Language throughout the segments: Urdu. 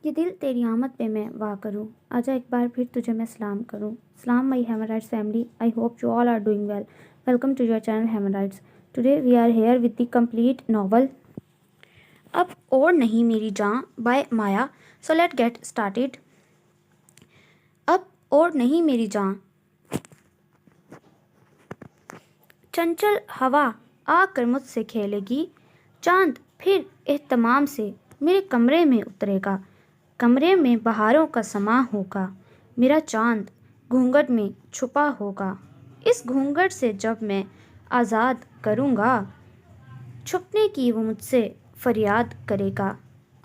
یہ دل تیری آمد پہ میں واہ کروں، آجا ایک بار پھر تجھے میں سلام کروں۔ سلام مائی ہیمرائڈس family, I hope you all are doing well. Welcome to your channel ہیمرائڈس۔ Today we are here with the complete novel اب اور نہیں میری جاں by Maya, so let's get started. اب اور نہیں میری جاں، چنچل ہوا آ کر مجھ سے کھیلے گی، چاند پھر اہتمام سے میرے کمرے میں اترے گا، کمرے میں بہاروں کا سماں ہوگا، میرا چاند گھونگھٹ میں چھپا ہوگا، اس گھونگھٹ سے جب میں آزاد کروں گا، چھپنے کی وہ مجھ سے فریاد کرے گا۔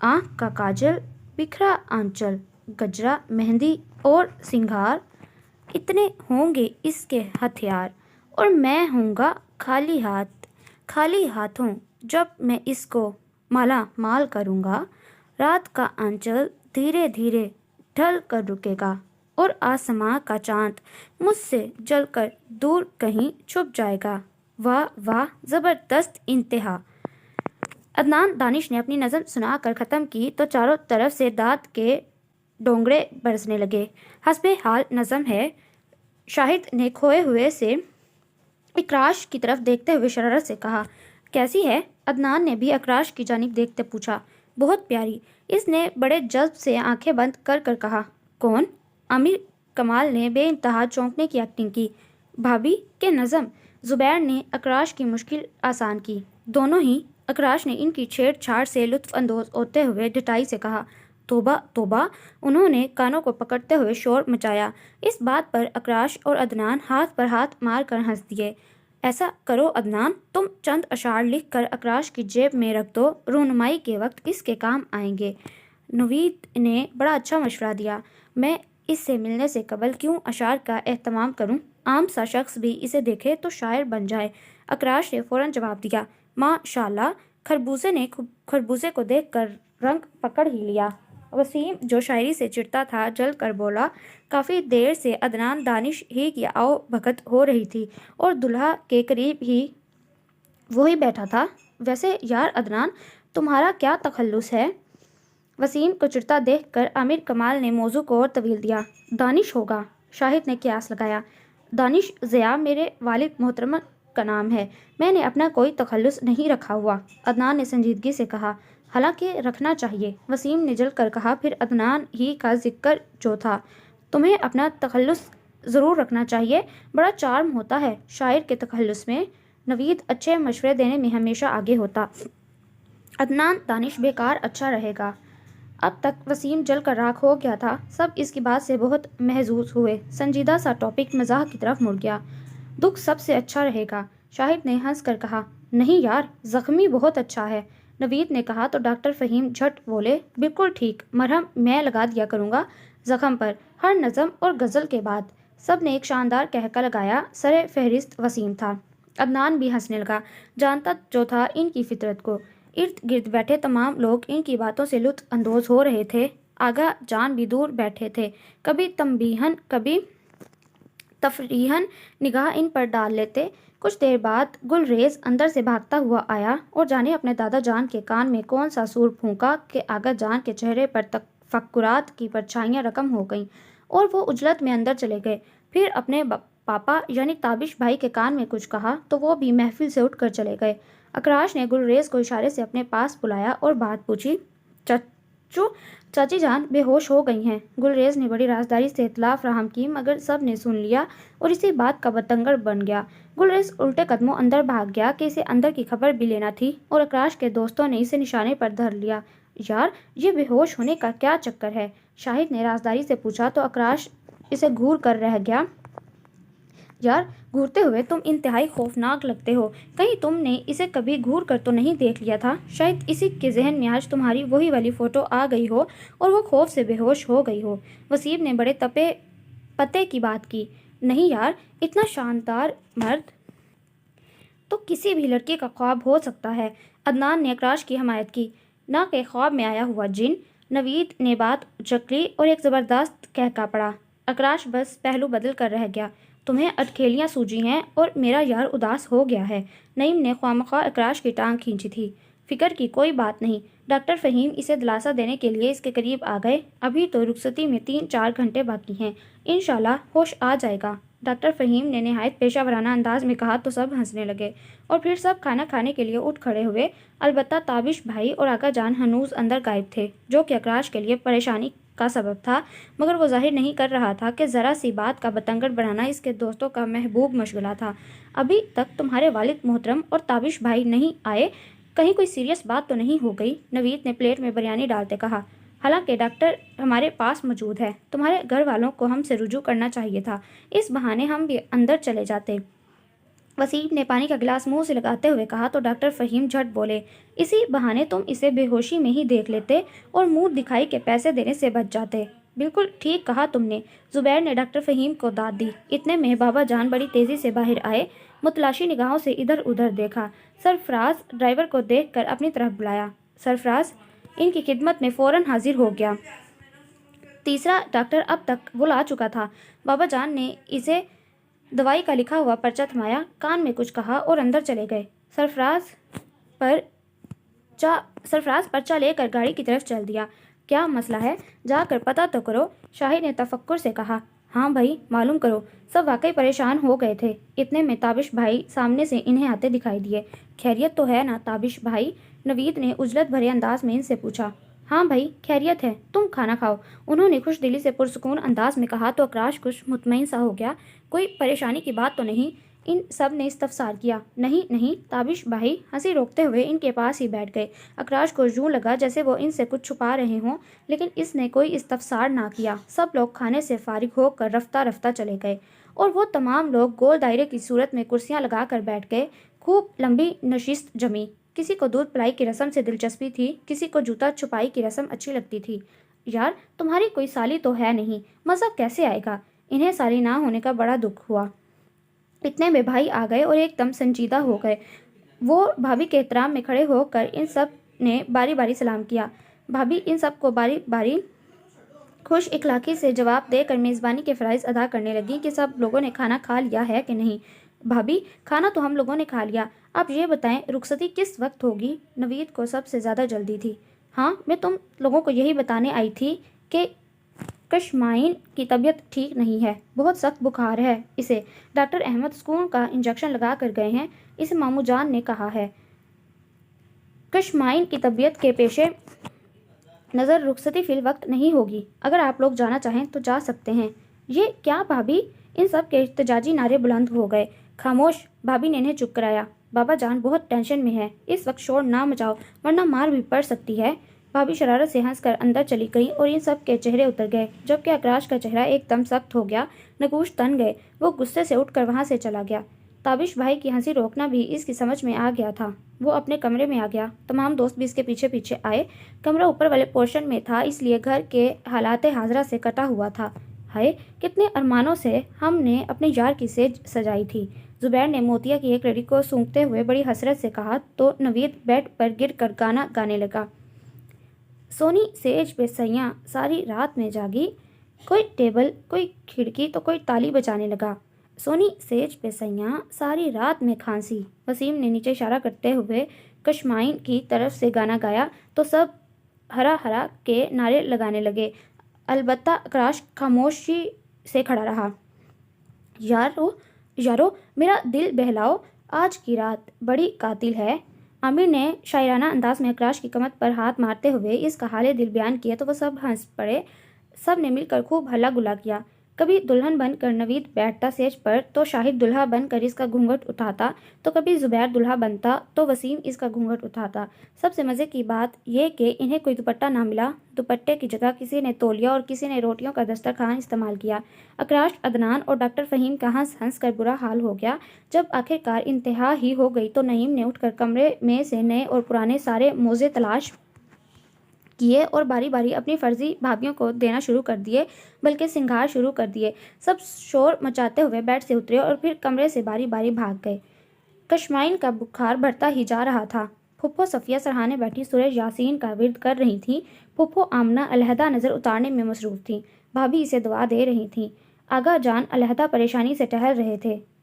آنکھ کا کاجل، بکھرا آنچل، گجرا مہندی اور سنگھار، اتنے ہوں گے اس کے ہتھیار، اور میں ہوں گا خالی ہاتھ، خالی ہاتھوں جب میں اس کو مالا مال کروں گا۔ رات کا آنچل دھیرے دھیرے ڈھل کر رکے گا، اور آسماں کا چاند مجھ سے جل کر دور کہیں چھپ جائے گا۔ واہ واہ، زبردست انتہا! عدنان دانش نے اپنی نظم سنا کر ختم کی تو چاروں طرف سے داد کے ڈونگرے برسنے لگے۔ حسب حال نظم ہے۔ شاہد نے کھوئے ہوئے سے اکراش کی طرف دیکھتے ہوئے شرارت سے کہا۔ کیسی ہے؟ عدنان نے بھی اکراش کی جانب دیکھتے پوچھا۔ بہت پیاری، اس نے بڑے جذب سے آنکھیں بند کر کر کہا۔ کون؟ امیر کمال نے بے انتہا چونکنے کی ایکٹنگ کی۔ بھابھی کے نظم! زبیر نے اکراش کی مشکل آسان کی۔ دونوں ہی۔ اکراش نے ان کی چھیڑ چھاڑ سے لطف اندوز ہوتے ہوئے ڈٹائی سے کہا۔ توبہ توبہ! انہوں نے کانوں کو پکڑتے ہوئے شور مچایا۔ اس بات پر اکراش اور عدنان ہاتھ پر ہاتھ مار کر ہنس دیے۔ ایسا کرو عدنان، تم چند اشعار لکھ کر اکراش کی جیب میں رکھ دو، رونمائی کے وقت اس کے کام آئیں گے۔ نوید نے بڑا اچھا مشورہ دیا۔ میں اس سے ملنے سے قبل کیوں اشعار کا اہتمام کروں؟ عام سا شخص بھی اسے دیکھے تو شاعر بن جائے۔ اکراش نے فوراً جواب دیا۔ ماشاء اللہ! خربوزے نے خربوزے کو دیکھ کر رنگ پکڑ ہی لیا۔ وسیم جو شاعری سے چڑھتا تھا جل کر بولا۔ کافی دیر سے عدنان دانش ہی کی آؤ بھگت ہو رہی تھی، اور دلہا کے قریب ہی وہی بیٹھا تھا۔ ویسے یار عدنان، تمہارا کیا تخلص ہے؟ وسیم کو چڑھتا دیکھ کر امیر کمال نے موضوع کو اور طویل دیا۔ دانش ہوگا، شاہد نے قیاس لگایا۔ دانش ضیاء میرے والد محترم کا نام ہے، میں نے اپنا کوئی تخلص نہیں رکھا ہوا، عدنان نے سنجیدگی سے کہا۔ حالانکہ رکھنا چاہیے، وسیم نے جل کر کہا۔ پھر عدنان ہی کا ذکر جو تھا، تمہیں اپنا تخلص ضرور رکھنا چاہیے، بڑا چارم ہوتا ہے شاعر کے تخلص میں۔ نوید اچھے مشورے دینے میں ہمیشہ آگے ہوتا۔ عدنان دانش بیکار اچھا رہے گا۔ اب تک وسیم جل کر راکھ ہو گیا تھا۔ سب اس کی بات سے بہت محظوظ ہوئے۔ سنجیدہ سا ٹاپک مزاح کی طرف مڑ گیا۔ دکھ سب سے اچھا رہے گا، شاہد نے ہنس کر کہا۔ نہیں یار، زخمی بہت اچھا ہے، نوید نے کہا تو ڈاکٹر فہیم جھٹ بولے۔ بالکل ٹھیک، مرہم میں لگا دیا کروں گا زخم پر، ہر نظم اور غزل کے بعد۔ سب نے ایک شاندار قہقہ لگایا۔ سر فہرست وسیم تھا۔ عدنان بھی ہنسنے لگا، جانتا جو تھا ان کی فطرت کو۔ ارد گرد بیٹھے تمام لوگ ان کی باتوں سے لطف اندوز ہو رہے تھے۔ آغا جان بھی دور بیٹھے تھے، کبھی تنبیہاً کبھی تفریحاً نگاہ ان پر ڈال لیتے۔ کچھ دیر بعد گلریز اندر سے بھاگتا ہوا آیا، اور جانے اپنے دادا جان کے کان میں کون سا سور پھونکا کہ آغا جان کے چہرے پر تفکرات کی پرچھائیاں رقم ہو گئیں، اور وہ عجلت میں اندر چلے گئے۔ پھر اپنے پاپا یعنی تابش بھائی کے کان میں کچھ کہا تو وہ بھی محفل سے اٹھ کر چلے گئے۔ اکراش نے گلریز کو اشارے سے اپنے پاس بلایا اور بات پوچھی۔ چاچی جان بے ہوش ہو گئی ہیں، گلریز نے بڑی رازداری سے اطلاع فراہم کی، مگر سب نے سن لیا اور اسی بات کا بتنگڑ بن گیا۔ گلریز الٹے قدموں اندر بھاگ گیا کہ اسے اندر کی خبر بھی لینا تھی، اور اکراش کے دوستوں نے اسے نشانے پر دھر لیا۔ یار، یہ بے ہوش ہونے کا کیا چکر ہے؟ شاہد نے رازداری سے پوچھا تو اکراش اسے گھور کر رہ گیا۔ یار، گھورتے ہوئے تم انتہائی خوفناک لگتے ہو، کہیں تم نے اسے کبھی گھور کر تو نہیں دیکھ لیا تھا؟ شاید اسی کے ذہن میں آج تمہاری وہی والی فوٹو آ گئی ہو اور وہ خوف سے بے ہوش ہو گئی ہو۔ وسیم نے بڑے تپے پتے کی بات کی۔ نہیں یار، اتنا شاندار مرد تو کسی بھی لڑکی کا خواب ہو سکتا ہے، عدنان نے اکراش کی حمایت کی۔ نہ کہ خواب میں آیا ہوا جن، نوید نے بات اچک لی اور ایک زبردست قہقہ پڑا۔ اکراش بس پہلو بدل کر رہ گیا۔ تمہیں اٹکھیلیاں سوجی ہیں اور میرا یار اداس ہو گیا ہے، نعیم نے خواہ مخواہ اکراش کی ٹانگ کھینچی تھی۔ فکر کی کوئی بات نہیں، ڈاکٹر فہیم اسے دلاسا دینے کے لیے اس کے قریب آ گئے۔ ابھی تو رخصتی میں 3-4 گھنٹے باقی ہیں، انشاءاللہ ہوش آ جائے گا، ڈاکٹر فہیم نے نہایت پیشہ ورانہ انداز میں کہا تو سب ہنسنے لگے اور پھر سب کھانا کھانے کے لیے اٹھ کھڑے ہوئے۔ البتہ تابش بھائی اور آقا جان ہنوز اندر غائب تھے، جو کہ اکراش کے لیے پریشانی کا سبب تھا، مگر وہ ظاہر نہیں کر رہا تھا کہ ذرا سی بات کا بتنگڑ بڑھانا اس کے دوستوں کا محبوب مشغلہ تھا۔ ابھی تک تمہارے والد محترم اور تابش بھائی نہیں آئے، کہیں کوئی سیریس بات تو نہیں ہو گئی؟ نوید نے پلیٹ میں بریانی ڈالتے کہا۔ حالانکہ ڈاکٹر ہمارے پاس موجود ہے، تمہارے گھر والوں کو ہم سے رجوع کرنا چاہیے تھا، اس بہانے ہم بھی اندر چلے جاتے۔ وسیم نے پانی کا گلاس منہ سے لگاتے ہوئے کہا تو ڈاکٹر فہیم جھٹ بولے، اسی بہانے تم اسے بے ہوشی میں ہی دیکھ لیتے اور منہ دکھائی کے پیسے دینے سے بچ جاتے۔ بالکل ٹھیک کہا تم نے، زبیر نے ڈاکٹر فہیم کو داد دی۔ اتنے میں بابا جان بڑی تیزی سے باہر آئے، متلاشی نگاہوں سے ادھر ادھر دیکھا۔ سرفراز ڈرائیور کو دیکھ کر اپنی طرف بلایا۔ سرفراز ان کی خدمت میں فوراً حاضر ہو گیا۔ تیسرا ڈاکٹر اب تک وہ لا چکا تھا۔ بابا جان نے اسے دوائی کا لکھا ہوا پرچہ تھمایا، کان میں کچھ کہا اور اندر چلے گئے۔ سرفراز پرچہ لے کر گاڑی کی طرف چل دیا۔ کیا مسئلہ ہے؟ جا کر پتہ تو کرو، شاہد نے تفکر سے کہا۔ ہاں بھائی، معلوم کرو۔ سب واقعی پریشان ہو گئے تھے۔ اتنے میں تابش بھائی سامنے سے انہیں آتے دکھائی دیے۔ خیریت تو ہے نا تابش بھائی؟ نوید نے عجلت بھرے انداز میں ان سے پوچھا۔ ہاں بھائی خیریت ہے، تم کھانا کھاؤ، انہوں نے خوش دلی سے پرسکون انداز میں کہا تو اکراش کچھ مطمئن سا ہو گیا۔ کوئی پریشانی کی بات تو نہیں؟ ان سب نے استفسار کیا۔ نہیں نہیں، تابش بھائی ہنسی روکتے ہوئے ان کے پاس ہی بیٹھ گئے۔ اکراش کو یوں لگا جیسے وہ ان سے کچھ چھپا رہے ہوں، لیکن اس نے کوئی استفسار نہ کیا۔ سب لوگ کھانے سے فارغ ہو کر رفتہ رفتہ چلے گئے اور وہ تمام لوگ گول دائرے کی صورت میں کرسیاں لگا کر بیٹھ گئے۔ خوب لمبی نشست جمی۔ کسی کو دودھ پلائی کی رسم سے دلچسپی تھی، کسی کو جوتا چھپائی کی رسم اچھی لگتی تھی۔ یار تمہاری کوئی سالی تو ہے نہیں، مزہ کیسے آئے گا؟ انہیں سالی نہ ہونے کا بڑا دکھ ہوا۔ اتنے میں بھائی آ گئے اور ایک دم سنجیدہ ہو گئے۔ وہ بھابھی کے احترام میں کھڑے ہو کر ان سب نے باری باری سلام کیا۔ بھابھی ان سب کو باری باری خوش اخلاقی سے جواب دے کر میزبانی کے فرائض ادا کرنے لگیں کہ سب لوگوں نے کھانا کھا لیا ہے کہ نہیں۔ بھابھی کھانا تو ہم لوگوں نے کھا لیا، آپ یہ بتائیں رخصتی کس وقت ہوگی؟ نوید کو سب سے زیادہ جلدی تھی۔ ہاں میں تم لوگوں کو یہی بتانے آئی تھی کہ کشمائن کی طبیعت ٹھیک نہیں ہے، بہت سخت بخار ہے اسے، ڈاکٹر احمد سکون کا انجیکشن لگا کر گئے ہیں، اسے ماموں جان نے کہا ہے۔ کشمائن کی طبیعت کے پیش نظر رخصتی فی الوقت نہیں ہوگی، اگر آپ لوگ جانا چاہیں تو جا سکتے ہیں۔ یہ کیا بھابھی؟ ان سب کے احتجاجی نعرے بلند ہو گئے۔ خاموش، بھابھی نے انہیں چپ کرایا۔ بابا جان بہت ٹینشن میں ہے، اس وقت شور نہ مچاؤ ورنہ مار بھی پڑ سکتی ہے۔ بھابھی شرارت سے ہنس کر اندر چلی گئی اور ان سب کے چہرے اتر گئے، جبکہ اکراش کا چہرہ ایک دم سخت ہو گیا، نگوش تن گئے، وہ غصے سے اٹھ کر وہاں سے چلا گیا۔ تابش بھائی کی ہنسی روکنا بھی اس کی سمجھ میں آ گیا تھا، وہ اپنے کمرے میں آ گیا، تمام دوست بھی اس کے پیچھے پیچھے آئے۔ کمرہ اوپر والے پورشن میں تھا، اس لیے گھر کے حالات حاضرہ سے کٹا ہوا تھا۔ ہائے کتنے ارمانوں سے ہم نے اپنے یار کی سیج سجائی تھی، زبیر نے موتیا کی ایک لڑی کو سونگھتے ہوئے بڑی حسرت سے کہا تو نوید بیڈ پر گر کر گانا گانے لگا۔ سونی سیج پہ سیاں ساری رات میں جاگی، کوئی ٹیبل کوئی کھڑکی تو کوئی تالی بجانے لگا۔ سونی سیج پہ سیاں ساری رات میں کھانسی، وسیم نے نیچے اشارہ کرتے ہوئے کشمائن کی طرف سے گانا گایا تو سب ہرا ہرا کے نعرے لگانے لگے۔ البتہ اکراش خاموشی سے کھڑا رہا۔ یارو میرا دل بہلاؤ، آج کی رات بڑی قاتل ہے۔ عامر نے شاعرانہ انداز میں اکراش کی کمر پر ہاتھ مارتے ہوئے اس کا حال دل بیان کیا تو وہ سب ہنس پڑے۔ سب نے مل کر خوب ہلا گلا کیا۔ کبھی دلہن بن کر نوید بیٹھتا سیج پر تو شاہد دلہا بن کر اس کا گھونگھٹ اٹھاتا، تو کبھی زبیر دلہا بنتا تو وسیم اس کا گھونگھٹ اٹھاتا۔ سب سے مزے کی بات یہ کہ انہیں کوئی دوپٹہ نہ ملا، دوپٹے کی جگہ کسی نے تولیہ اور کسی نے روٹیوں کا دسترخوان استعمال کیا۔ اکراش، عدنان اور ڈاکٹر فہیم کا ہنس ہنس کر برا حال ہو گیا۔ جب آخرکار انتہا ہی ہو گئی تو نعیم نے اٹھ کر کمرے میں سے نئے اور پرانے سارے موزے تلاش کیے اور باری باری اپنی فرضی بھابھیوں کو دینا شروع کر دیے، بلکہ سنگھار شروع کر دیے۔ سب شور مچاتے ہوئے بیڈ سے اترے اور پھر کمرے سے باری باری بھاگ گئے۔ کشمائن کا بخار بڑھتا ہی جا رہا تھا۔ پھپھو صفیہ سرہانے بیٹھی سورہ یاسین کا ورد کر رہی تھیں، پھپھو آمنہ علیحدہ نظر اتارنے میں مصروف تھیں، بھابھی اسے دعا دے رہی تھیں، آغا جان علیحدہ پریشانی سے ٹہل رہے تھے۔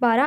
12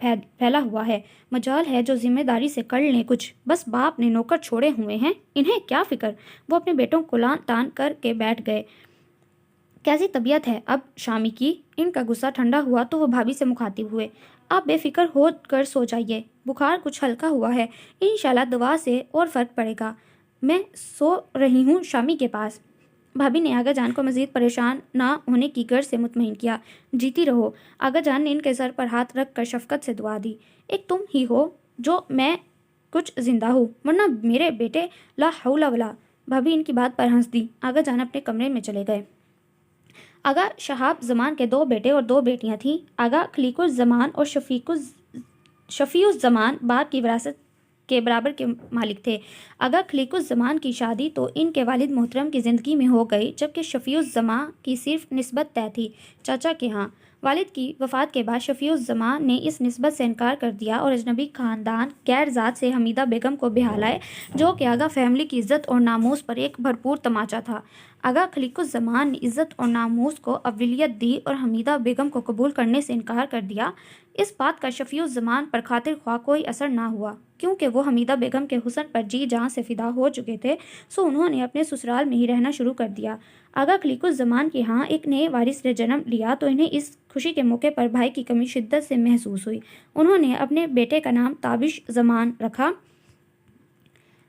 پھیلا ہوا ہے، مجال ہے جو ذمہ داری سے کر لیں کچھ، بس باپ نے نوکر چھوڑے ہوئے ہیں، انہیں کیا فکر۔ وہ اپنے بیٹوں کو لان تان کر کے بیٹھ گئے۔ کیسی طبیعت ہے اب شامی کی؟ ان کا غصہ ٹھنڈا ہوا تو وہ بھابھی سے مخاطب ہوئے۔ آپ بے فکر ہو کر سو جائیے، بخار کچھ ہلکا ہوا ہے، انشاءاللہ دوا سے اور فرق پڑے گا۔ میں سو رہی ہوں شامی کے پاس۔ بھابھی نے آغا جان کو مزید پریشان نہ ہونے کی غرض سے مطمئن کیا۔ جیتی رہو۔ آغا جان نے ان کے سر پر ہاتھ رکھ کر شفقت سے دعا دی۔ ایک تم ہی ہو جو میں کچھ زندہ ہوں، ورنہ میرے بیٹے لا حول ولا۔ بھابھی ان کی بات پر ہنس دی۔ آغا جان اپنے کمرے میں چلے گئے۔ آغا شہاب زمان کے 2 بیٹے اور 2 بیٹیاں تھیں۔ آغا خلیق الزمان اور شفیع الزمان باپ کی وراثت کے برابر کے مالک تھے۔ آغا خلیق الزمان کی شادی تو ان کے والد محترم کی زندگی میں ہو گئی، جبکہ شفیع الزمان کی صرف نسبت طے تھی چاچا کے ہاں۔ والد کی وفات کے بعد شفیع الزمان نے اس نسبت سے انکار کر دیا اور اجنبی خاندان غیر ذات سے حمیدہ بیگم کو بہا لائے، جو کہ آغا فیملی کی عزت اور ناموس پر ایک بھرپور تماچا تھا۔ آغا خلیق الزمان نے عزت اور ناموس کو اولویت دی اور حمیدہ بیگم کو قبول کرنے سے انکار کر دیا۔ اس بات کا شفیع الزمان پر خاطر خواہ کوئی اثر نہ ہوا، کیونکہ وہ حمیدہ بیگم کے حسن پر جی جان سے فدا ہو چکے تھے، سو انہوں نے اپنے سسرال میں ہی رہنا شروع کر دیا۔ آغا خلیق الزمان کے ہاں ایک نئے وارث نے جنم لیا تو انہیں اس خوشی کے موقع پر بھائی کی کمی شدت سے محسوس ہوئی۔ انہوں نے اپنے بیٹے کا نام تابش زمان رکھا۔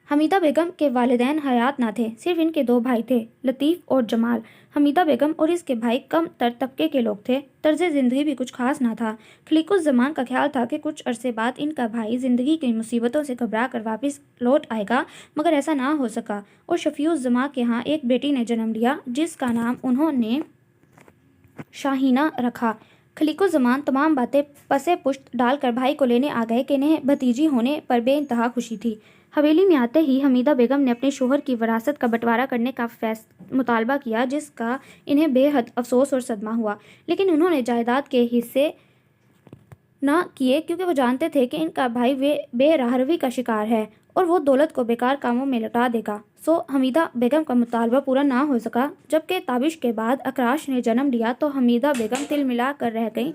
حمیدہ بیگم کے والدین حیات نہ تھے، صرف ان کے 2 بھائی تھے، لطیف اور جمال۔ حمیدہ بیگم اور اس کے بھائی کم تر طبقے کے لوگ تھے، طرز زندگی بھی کچھ خاص نہ تھا۔ خلیق الزمان کا خیال تھا کہ کچھ عرصے بعد ان کا بھائی زندگی کی مصیبتوں سے گھبرا کر واپس لوٹ آئے گا، مگر ایسا نہ ہو سکا اور شفیع الزمان کے ہاں ایک بیٹی نے جنم لیا، جس کا نام انہوں نے شاہینہ رکھا۔ خلیق الزمان تمام باتیں پسے پشت ڈال کر بھائی کو لینے آ گئے کہ انہیں بھتیجی ہونے پر بے انتہا خوشی تھی۔ حویلی میں آتے ہی حمیدہ بیگم نے اپنے شوہر کی وراثت کا بٹوارا کرنے کا مطالبہ کیا، جس کا انہیں بے حد افسوس اور صدمہ ہوا، لیکن انہوں نے جائیداد کے حصے نہ کیے کیونکہ وہ جانتے تھے کہ ان کا بھائی بے راہروی کا شکار ہے اور وہ دولت کو بیکار کاموں میں لٹا دے گا، سو حمیدہ بیگم کا مطالبہ پورا نہ ہو سکا۔ جبکہ تابش کے بعد اکراش نے جنم لیا تو حمیدہ بیگم تل ملا کر رہ گئیں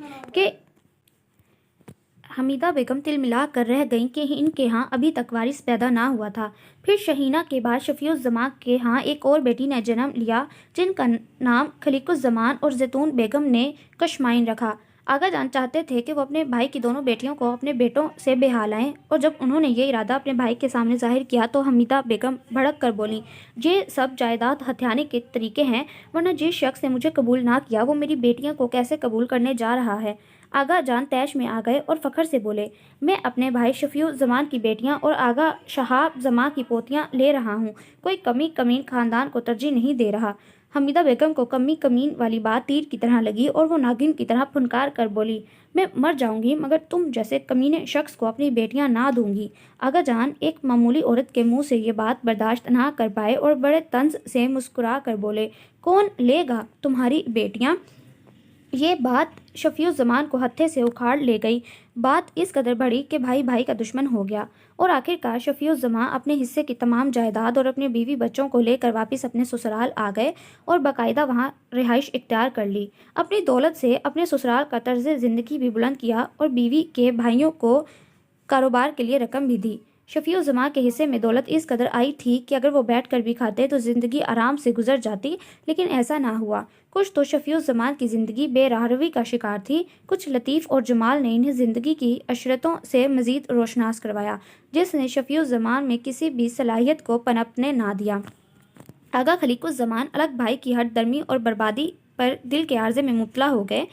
کہ ان کے ہاں ابھی تک وارث پیدا نہ ہوا تھا۔ پھر شاہینہ کے بعد شفیع الزمان کے ہاں ایک اور بیٹی نے جنم لیا، جن کا نام خلیق الزمان اور زیتون بیگم نے کشمائن رکھا۔ آغا جان چاہتے تھے کہ وہ اپنے بھائی کی دونوں بیٹیوں کو اپنے بیٹوں سے بہا لائیں، اور جب انہوں نے یہ ارادہ اپنے بھائی کے سامنے ظاہر کیا تو حمیدہ بیگم بھڑک کر بولیں، یہ سب جائیداد ہتھیانے کے طریقے ہیں، ورنہ جس شخص نے مجھے قبول نہ کیا وہ میری بیٹیوں کو کیسے قبول کرنے جا رہا ہے۔ آغا جان طیش میں آ گئے اور فخر سے بولے، میں اپنے بھائی شفیع الزمان کی بیٹیاں اور آغا شہاب زمان کی پوتیاں لے رہا ہوں، کوئی کمی کمین خاندان کو ترجیح نہیں دے رہا۔ حمیدہ بیگم کو کمی کمین والی بات تیر کی طرح لگی اور وہ ناگن کی طرح پھنکار کر بولی، میں مر جاؤں گی مگر تم جیسے کمینے شخص کو اپنی بیٹیاں نہ دوں گی۔ آغا جان ایک معمولی عورت کے منہ سے یہ بات برداشت نہ کر پائے اور بڑے طنز سے مسکرا کر بولے، کون لے گا تمہاری بیٹیاں؟ یہ بات شفیع الزمان کو ہتھے سے اکھاڑ لے گئی۔ بات اس قدر بڑھی کہ بھائی بھائی کا دشمن ہو گیا اور آخرکار شفیع الزمان اپنے حصے کی تمام جائیداد اور اپنے بیوی بچوں کو لے کر واپس اپنے سسرال آ گئے اور باقاعدہ وہاں رہائش اختیار کر لی۔ اپنی دولت سے اپنے سسرال کا طرز زندگی بھی بلند کیا اور بیوی کے بھائیوں کو کاروبار کے لیے رقم بھی دی۔ شفیع الزمان کے حصے میں دولت اس قدر آئی تھی کہ اگر وہ بیٹھ کر بھی کھاتے تو زندگی آرام سے گزر جاتی، لیکن ایسا نہ ہوا۔ کچھ تو شفیع الزمان کی زندگی بے راہروی کا شکار تھی، کچھ لطیف اور جمال نے انہیں زندگی کی عشرتوں سے مزید روشناس کروایا، جس نے شفیع الزمان میں کسی بھی صلاحیت کو پنپنے نہ دیا۔ آغا خلیق الزمان الگ بھائی کی ہٹ درمی اور بربادی پر دل کے عارضے میں مبتلا ہو گئے۔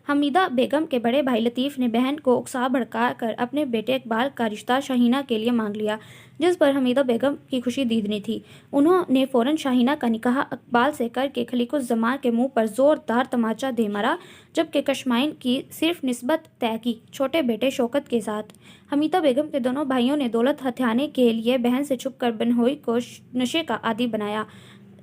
حمیدہ بیگم کے بڑے بھائی لطیف نے بہن کو اکسا بھڑکا کر اپنے بیٹے اقبال کا رشتہ شاہینہ کے لیے مانگ لیا، جس پر حمیدہ بیگم کی خوشی دیدنی تھی۔ انہوں نے فوراً شاہینہ کا نکاح اقبال سے کر کے خلیق الزمان کے منہ پر زوردار تماچا دے مارا، جبکہ کشمائن کی صرف نسبت طے کی چھوٹے بیٹے شوکت کے ساتھ۔ حمیدہ بیگم کے دونوں بھائیوں نے دولت ہتھیانے کے لیے بہن سے چھپ کر بنوئی کو نشے کا عادی بنایا۔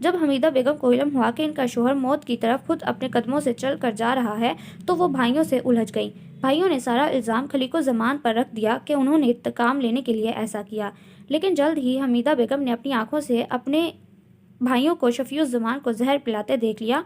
جب حمیدہ بیگم کو علم ہوا کہ ان کا شوہر موت کی طرف خود اپنے قدموں سے چل کر جا رہا ہے تو وہ بھائیوں سے الجھ گئیں۔ بھائیوں نے سارا الزام خلیق الزمان پر رکھ دیا کہ انہوں نے انتقام لینے کے لیے ایسا کیا، لیکن جلد ہی حمیدہ بیگم نے اپنی آنکھوں سے اپنے بھائیوں کو شفیع الزمان کو زہر پلاتے دیکھ لیا۔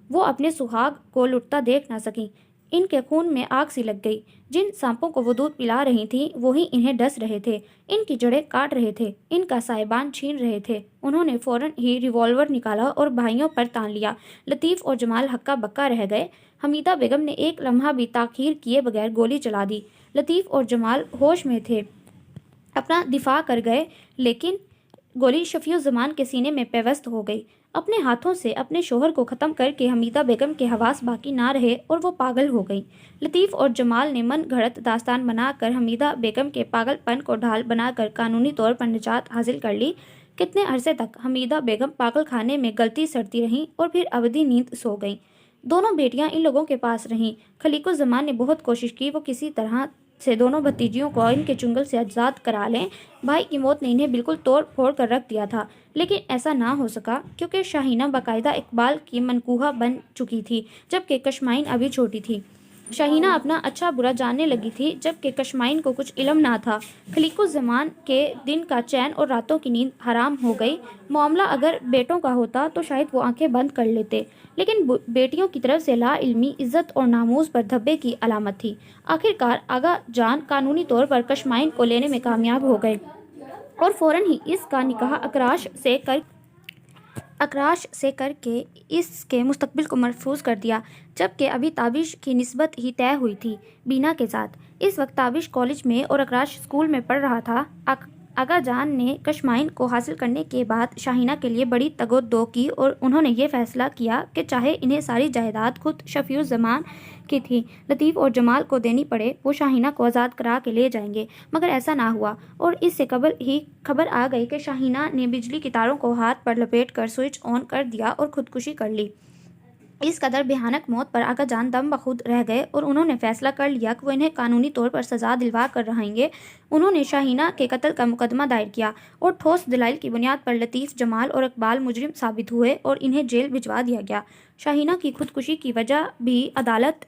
وہ اپنے سہاگ کو لٹتا دیکھ نہ سکیں۔ ان کے خون میں آگ سی لگ گئی۔ جن سانپوں کو وہ دودھ پلا رہی تھیں وہی انہیں ڈس رہے تھے، ان کی جڑیں کاٹ رہے تھے، ان کا سائبان چھین رہے تھے۔ انہوں نے فوراً ہی ریوالور نکالا اور بھائیوں پر تان لیا۔ لطیف اور جمال ہکا بکا رہ گئے۔ حمیدہ بیگم نے ایک لمحہ بھی تاخیر کیے بغیر گولی چلا دی۔ لطیف اور جمال ہوش میں تھے، اپنا دفاع کر گئے، لیکن گولی شفیع الزمان کے سینے میں پیوست ہو گئی۔ اپنے ہاتھوں سے اپنے شوہر کو ختم کر کے حمیدہ بیگم کے حواس باقی نہ رہے اور وہ پاگل ہو گئیں۔ لطیف اور جمال نے من گھڑت داستان بنا کر حمیدہ بیگم کے پاگل پن کو ڈھال بنا کر قانونی طور پر نجات حاصل کر لی۔ کتنے عرصے تک حمیدہ بیگم پاگل خانے میں گلتی سڑتی رہیں اور پھر ابدی نیند سو گئیں۔ دونوں بیٹیاں ان لوگوں کے پاس رہیں۔ خلیق الزمان نے بہت کوشش کی وہ کسی طرح سے دونوں بھتیجیوں کو ان کے چنگل سے آزاد کرا لیں۔ بھائی کی موت نے انہیں بالکل توڑ پھوڑ کر رکھ دیا تھا، لیکن ایسا نہ ہو سکا کیونکہ شاہینہ باقاعدہ اقبال کی منکوحہ بن چکی تھی جبکہ کشمائن ابھی چھوٹی تھی۔ شاہینہ اپنا اچھا برا جاننے لگی تھی جبکہ کشمائن کو کچھ علم نہ تھا۔ خلیق الزمان کے دن کا چین اور راتوں کی نیند حرام ہو گئی۔ معاملہ اگر بیٹوں کا ہوتا تو شاید وہ آنکھیں بند کر لیتے، لیکن بیٹیوں کی طرف سے لا علمی عزت اور ناموس پر دھبے کی علامت تھی۔ آخرکار آغا جان قانونی طور پر کشمائن کو لینے میں کامیاب ہو گئے اور فوراً ہی اس کا نکاح اکراش سے کر کے اس کے مستقبل کو محفوظ کر دیا، جبکہ ابھی تابش کی نسبت ہی طے ہوئی تھی بینا کے ساتھ۔ اس وقت تابش کالج میں اور اکراش اسکول میں پڑھ رہا تھا۔ آغا جان نے کشمائن کو حاصل کرنے کے بعد شاہینہ کے لیے بڑی تگ و دو کی اور انہوں نے یہ فیصلہ کیا کہ چاہے انہیں ساری جائیداد خود شفیع الزمان کی تھی لطیف اور جمال کو دینی پڑے، وہ شاہینہ کو آزاد کرا کے لے جائیں گے، مگر ایسا نہ ہوا اور اس سے قبل ہی خبر آ گئی کہ شاہینہ نے بجلی کی تاروں کو ہاتھ پر لپیٹ کر سوئچ آن کر دیا اور خودکشی کر لی۔ اس قدر بھیانک موت پر آغا جان دم بخود رہ گئے اور انہوں نے فیصلہ کر لیا کہ وہ انہیں قانونی طور پر سزا دلوا کر رہیں گے۔ انہوں نے شاہینہ کے قتل کا مقدمہ دائر کیا اور ٹھوس دلائل کی بنیاد پر لطیف، جمال اور اقبال مجرم ثابت ہوئے اور انہیں جیل بھجوا دیا گیا۔ شاہینہ کی خودکشی کی وجہ بھی عدالت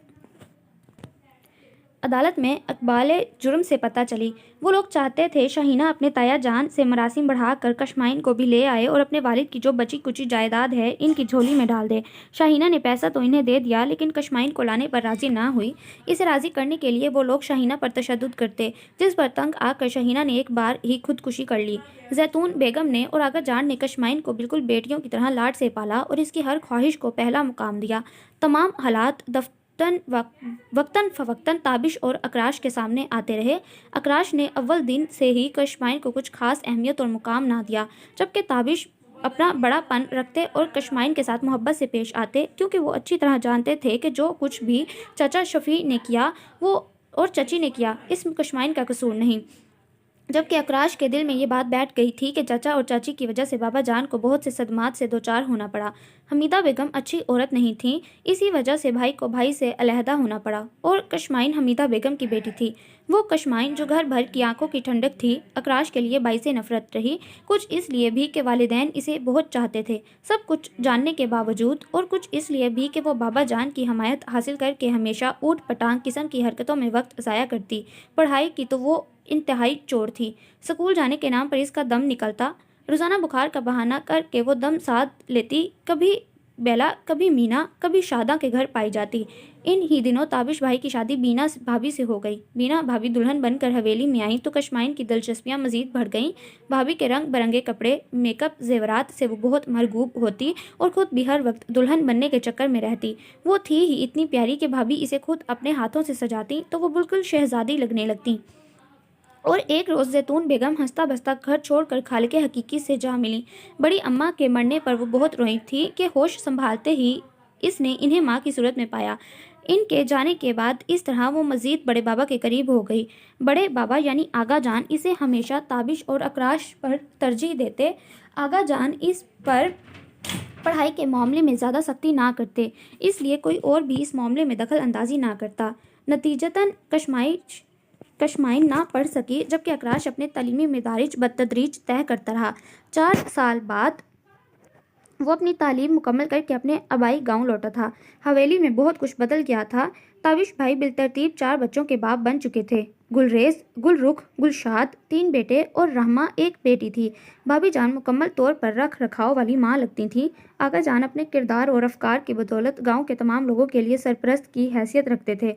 میں اقبال جرم سے پتہ چلی۔ وہ لوگ چاہتے تھے شاہینہ اپنے تایا جان سے مراسم بڑھا کر کشمائن کو بھی لے آئے اور اپنے والد کی جو بچی کچی جائیداد ہے ان کی جھولی میں ڈال دے۔ شاہینہ نے پیسہ تو انہیں دے دیا لیکن کشمائن کو لانے پر راضی نہ ہوئی۔ اسے راضی کرنے کے لیے وہ لوگ شاہینہ پر تشدد کرتے، جس پر تنگ آ کر شاہینہ نے ایک بار ہی خودکشی کر لی۔ زیتون بیگم نے اور آغا جان نے کشمائن کو بالکل بیٹیوں کی طرح لاڈ سے پالا اور اس کی ہر خواہش کو پہلا مقام دیا۔ تمام حالات وقتاً فوقتاً تابش اور اکراش کے سامنے آتے رہے۔ اکراش نے اول دن سے ہی کشمائن کو کچھ خاص اہمیت اور مقام نہ دیا، جبکہ تابش اپنا بڑا پن رکھتے اور کشمائن کے ساتھ محبت سے پیش آتے، کیونکہ وہ اچھی طرح جانتے تھے کہ جو کچھ بھی چچا شفیع نے کیا وہ اور چچی نے کیا، اس میں کشمائن کا قصور نہیں۔ جبکہ اکراش کے دل میں یہ بات بیٹھ گئی تھی کہ چچا اور چاچی کی وجہ سے بابا جان کو بہت سے صدمات سے دوچار ہونا پڑا۔ حمیدہ بیگم اچھی عورت نہیں تھیں، اسی وجہ سے بھائی کو بھائی سے علیحدہ ہونا پڑا، اور کشمائن حمیدہ بیگم کی بیٹی تھی۔ وہ کشمائن جو گھر بھر کی آنکھوں کی ٹھنڈک تھی، اکراش کے لیے باعث نفرت رہی، کچھ اس لیے بھی کہ والدین اسے بہت چاہتے تھے سب کچھ جاننے کے باوجود، اور کچھ اس لیے بھی کہ وہ بابا جان کی حمایت حاصل کر کے ہمیشہ اوٹ پٹانگ قسم کی حرکتوں میں وقت ضائع کرتی۔ پڑھائی کی تو وہ انتہائی چور تھی، اسکول جانے کے نام پر اس کا دم نکلتا، روزانہ بخار کا بہانہ کر کے وہ دم ساتھ لیتی، کبھی بیلا، کبھی مینا، کبھی شاداں کے گھر پائی جاتی۔ ان ہی دنوں تابش بھائی کی شادی بینا بھابھی سے ہو گئی۔ بینا بھابھی دلہن بن کر حویلی میں آئیں تو کشمائن کی دلچسپیاں مزید بڑھ گئیں۔ بھابھی کے رنگ برنگے کپڑے، میک اپ، زیورات سے وہ بہت مرغوب ہوتی اور خود بھی ہر وقت دلہن بننے کے چکر میں رہتی۔ وہ تھی ہی اتنی پیاری کہ بھابھی اسے خود اپنے ہاتھوں سے سجاتی تو وہ بالکل شہزادی لگنے لگتی۔ اور ایک روز زیتون بیگم ہنستا بستا گھر چھوڑ کر خالق حقیقی سے جا ملی۔ بڑی اماں کے مرنے پر وہ بہت روئی تھی کہ ہوش سنبھالتے ہی اس نے انہیں ماں کی صورت میں پایا۔ ان کے جانے کے بعد اس طرح وہ مزید بڑے بابا کے قریب ہو گئی۔ بڑے بابا یعنی آغا جان اسے ہمیشہ تابش اور اکراش پر ترجیح دیتے۔ آغا جان اس پر پڑھائی کے معاملے میں زیادہ سختی نہ کرتے، اس لیے کوئی اور بھی اس معاملے میں دخل اندازی نہ کرتا۔ نتیجتاً کشمائن نہ پڑھ سکی، جبکہ اکراش اپنے تعلیمی مدارج بتدریج طے کرتا رہا۔ 4 سال بعد وہ اپنی تعلیم مکمل کر کے اپنے آبائی گاؤں لوٹا تھا۔ حویلی میں بہت کچھ بدل گیا تھا۔ تابش بھائی بالترتیب 4 بچوں کے باپ بن چکے تھے۔ گلریز، گل رخ، گلشاد 3 بیٹے اور رحمہ 1 بیٹی تھی۔ بھابھی جان مکمل طور پر رکھ رکھاؤ والی ماں لگتی تھیں۔ آقا جان اپنے کردار اور افکار کی بدولت گاؤں کے تمام لوگوں کے لیے سرپرست کی حیثیت رکھتے تھے۔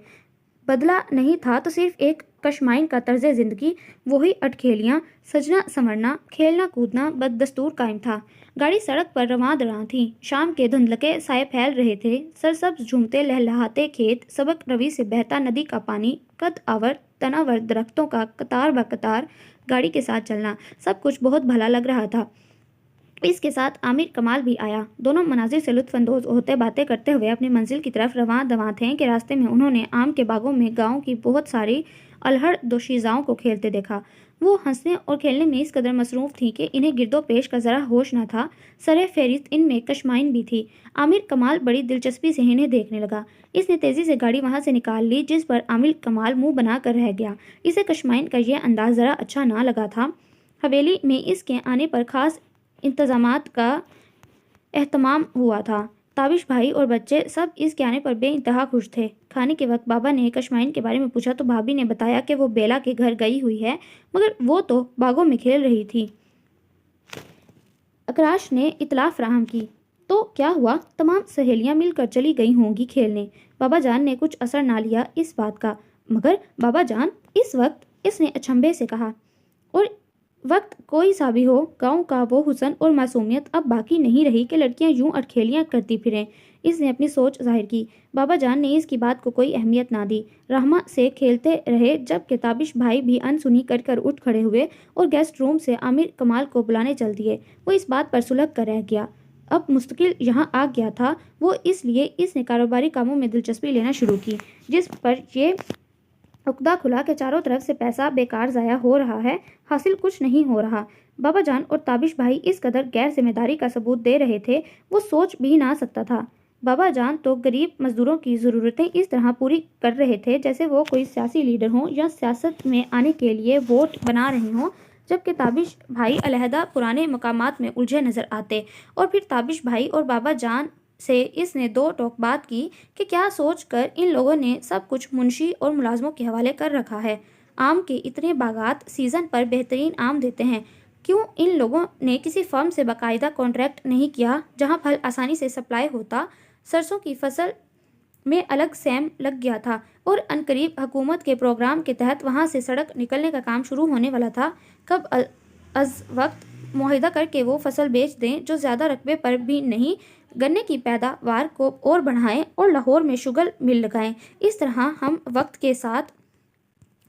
بدلہ نہیں تھا تو صرف ایک کشمائن کا طرز زندگی، وہی اٹکھیلیاں، سجنا سنورنا، کھیلنا کودنا بدستور قائم تھا۔ گاڑی سڑک پر رواں دراں تھی۔ شام کے دھندلکے سائے پھیل رہے تھے۔ سرسبز جھومتے لہلہاتے کھیت، سبک روی سے بہتا ندی کا پانی، قد آور تناور درختوں کا قطار بہ قطار گاڑی کے ساتھ چلنا، سب کچھ بہت بھلا لگ رہا تھا۔ اس کے ساتھ عامر کمال بھی آیا۔ دونوں مناظر سے لطف اندوز ہوتے باتیں کرتے ہوئے اپنی منزل کی طرف رواں دواں تھے کہ راستے میں انہوں نے آم کے باغوں میں گاؤں کی بہت ساری الہڑ دوشیزاؤں کو کھیلتے دیکھا۔ وہ ہنسنے اور کھیلنے میں اس قدر مصروف تھی کہ انہیں گرد و پیش کا ذرا ہوش نہ تھا۔ سرِ فہرست ان میں کشمائن بھی تھی۔ عامر کمال بڑی دلچسپی سے انہیں دیکھنے لگا۔ اس نے تیزی سے گاڑی وہاں سے نکال لی، جس پر عامر کمال منہ بنا کر رہ گیا۔ اسے کشمائن کا یہ انداز ذرا اچھا نہ لگا تھا۔ حویلی میں اس کے آنے پر خاص انتظامات کا اہتمام ہوا تھا۔ تابش بھائی اور بچے سب اس کے آنے پر بے انتہا خوش تھے۔ کھانے کے وقت بابا نے کشمائن کے بارے میں پوچھا تو بھابھی نے بتایا کہ وہ بیلا کے گھر گئی ہوئی ہے، مگر وہ تو باغوں میں کھیل رہی تھی۔ اکراش نے اطلاع فراہم کی۔ تو کیا ہوا؟ تمام سہیلیاں مل کر چلی گئی ہوں گی کھیلنے۔ بابا جان نے کچھ اثر نہ لیا اس بات کا۔ مگر بابا جان، اس وقت، اس نے اچنبھے سے کہا، اور وقت کوئی سا بھی ہو، گاؤں کا وہ حسن اور معصومیت اب باقی نہیں رہی کہ لڑکیاں یوں اٹکھیلیاں کرتی پھریں۔ اس نے اپنی سوچ ظاہر کی۔ بابا جان نے اس کی بات کو کوئی اہمیت نہ دی۔ رحمہ سے کھیلتے رہے جب کہ تابش بھائی بھی انسنی کر اٹھ کھڑے ہوئے اور گیسٹ روم سے عامر کمال کو بلانے چل دیے۔ وہ اس بات پر سلجھ کر رہ گیا۔ اب مستقل یہاں آ گیا تھا وہ، اس لیے اس نے کاروباری کاموں میں دلچسپی لینا شروع کی، جس پر یہ عقدہ کھلا کہ چاروں طرف سے پیسہ بیکار ضائع ہو رہا ہے، حاصل کچھ نہیں ہو رہا۔ بابا جان اور تابش بھائی اس قدر غیر ذمہ داری کا ثبوت دے رہے تھے، وہ سوچ بھی نہ سکتا تھا۔ بابا جان تو غریب مزدوروں کی ضرورتیں اس طرح پوری کر رہے تھے جیسے وہ کوئی سیاسی لیڈر ہوں یا سیاست میں آنے کے لیے ووٹ بنا رہے ہوں، جبکہ تابش بھائی علیحدہ پرانے مقامات میں الجھے نظر آتے۔ اور پھر تابش بھائی اور بابا جان سے اس نے 2 ٹوک بات کی کہ کیا سوچ کر ان لوگوں نے سب کچھ منشی اور ملازموں کے حوالے کر رکھا ہے۔ آم کے اتنے باغات سیزن پر بہترین آم دیتے ہیں، کیوں ان لوگوں نے کسی فرم سے باقاعدہ کانٹریکٹ نہیں کیا جہاں پھل آسانی سے سپلائی ہوتا؟ سرسوں کی فصل میں الگ سیم لگ گیا تھا اور عنقریب حکومت کے پروگرام کے تحت وہاں سے سڑک نکلنے کا کام شروع ہونے والا تھا۔ کب از وقت معاہدہ کر کے وہ فصل بیچ دیں جو زیادہ رقبے پر بھی نہیں، گنے کی پیداوار کو اور بڑھائیں اور لاہور میں شوگر مل لگائیں۔ اس طرح ہم وقت کے ساتھ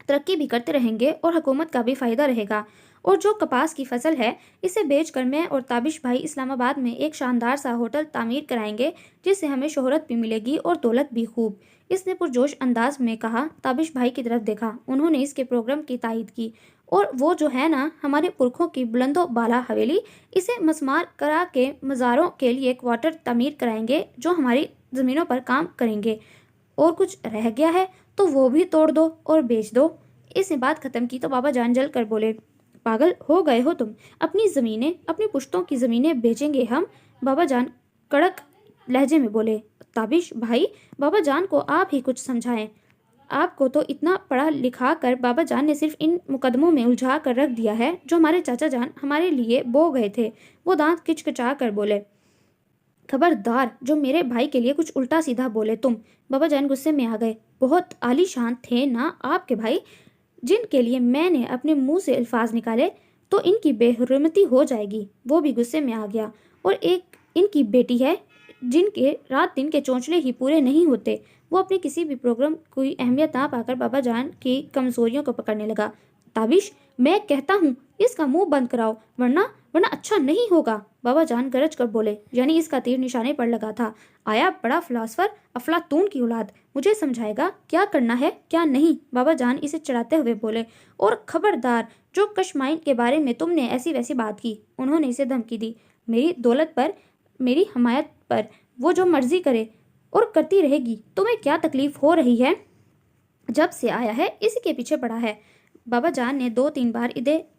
ترقی بھی کرتے رہیں گے اور حکومت کا بھی فائدہ رہے گا۔ اور جو کپاس کی فصل ہے، اسے بیچ کر میں اور تابش بھائی اسلام آباد میں ایک شاندار سا ہوٹل تعمیر کرائیں گے، جس سے ہمیں شہرت بھی ملے گی اور دولت بھی خوب۔ اس نے پرجوش انداز میں کہا۔ تابش بھائی کی طرف دیکھا، انہوں نے اس کے پروگرام کی تائید کی۔ اور وہ جو ہے نا ہمارے پرکھوں کی بلند و بالا حویلی، اسے مسمار کرا کے مزاروں کے لیے کوارٹر تعمیر کرائیں گے جو ہماری زمینوں پر کام کریں گے۔ اور کچھ رہ گیا ہے تو وہ بھی توڑ دو اور بیچ دو۔ اس نے بات ختم کی تو بابا جان جل کر بولے، پاگل ہو گئے ہو تم؟ اپنی زمینیں، اپنی پشتوں کی زمینیں بیچیں گے ہم؟ بابا جان کڑک لہجے میں بولے۔ تابش بھائی، بابا جان کو آپ ہی کچھ سمجھائیں۔ آپ کو تو اتنا پڑھا لکھا کر بابا جان نے صرف ان مقدموں میں الجھا کر رکھ دیا ہے جو ہمارے چاچا جان ہمارے لیے بو گئے تھے۔ وہ دانت کچکچا کر بولے، خبردار جو میرے بھائی کے لیے کچھ الٹا سیدھا بولے تم۔ بابا جان غصے میں آ گئے۔ بہت عالی شان تھے نا آپ کے بھائی، جن کے لیے میں نے اپنے منہ سے الفاظ نکالے تو ان کی بے حرمتی ہو جائے گی۔ وہ بھی غصے میں آ گیا۔ اور ایک ان کی بیٹی ہے جن کے رات دن کے چونچلے ہی پورے نہیں ہوتے۔ وہ اپنے کسی بھی پروگرام کوئی اہمیت نہ پا کر بابا جان کی کمزوریوں کو پکڑنے لگا۔ تابش، میں کہتا ہوں اس کا منہ بند کراؤ ورنہ اچھا نہیں ہوگا، بابا جان گرج کر بولے، یعنی اس کا تیر نشانے پر لگا تھا۔ آیا بڑا فلاسفر، افلاطون کی اولاد، مجھے سمجھائے گا کیا کرنا ہے کیا نہیں؟ بابا جان اسے چڑھاتے ہوئے بولے۔ اور خبردار جو کشمائن کے بارے میں تم نے ایسی ویسی بات کی، انہوں نے اسے دھمکی دی، میری دولت پر، میری حمایت پر وہ جو مرضی کرے اور کرتی رہے گی، تمہیں کیا تکلیف ہو رہی ہے؟ جب سے آیا ہے اسی کے پیچھے پڑا ہے۔ بابا جان نے 2-3 بار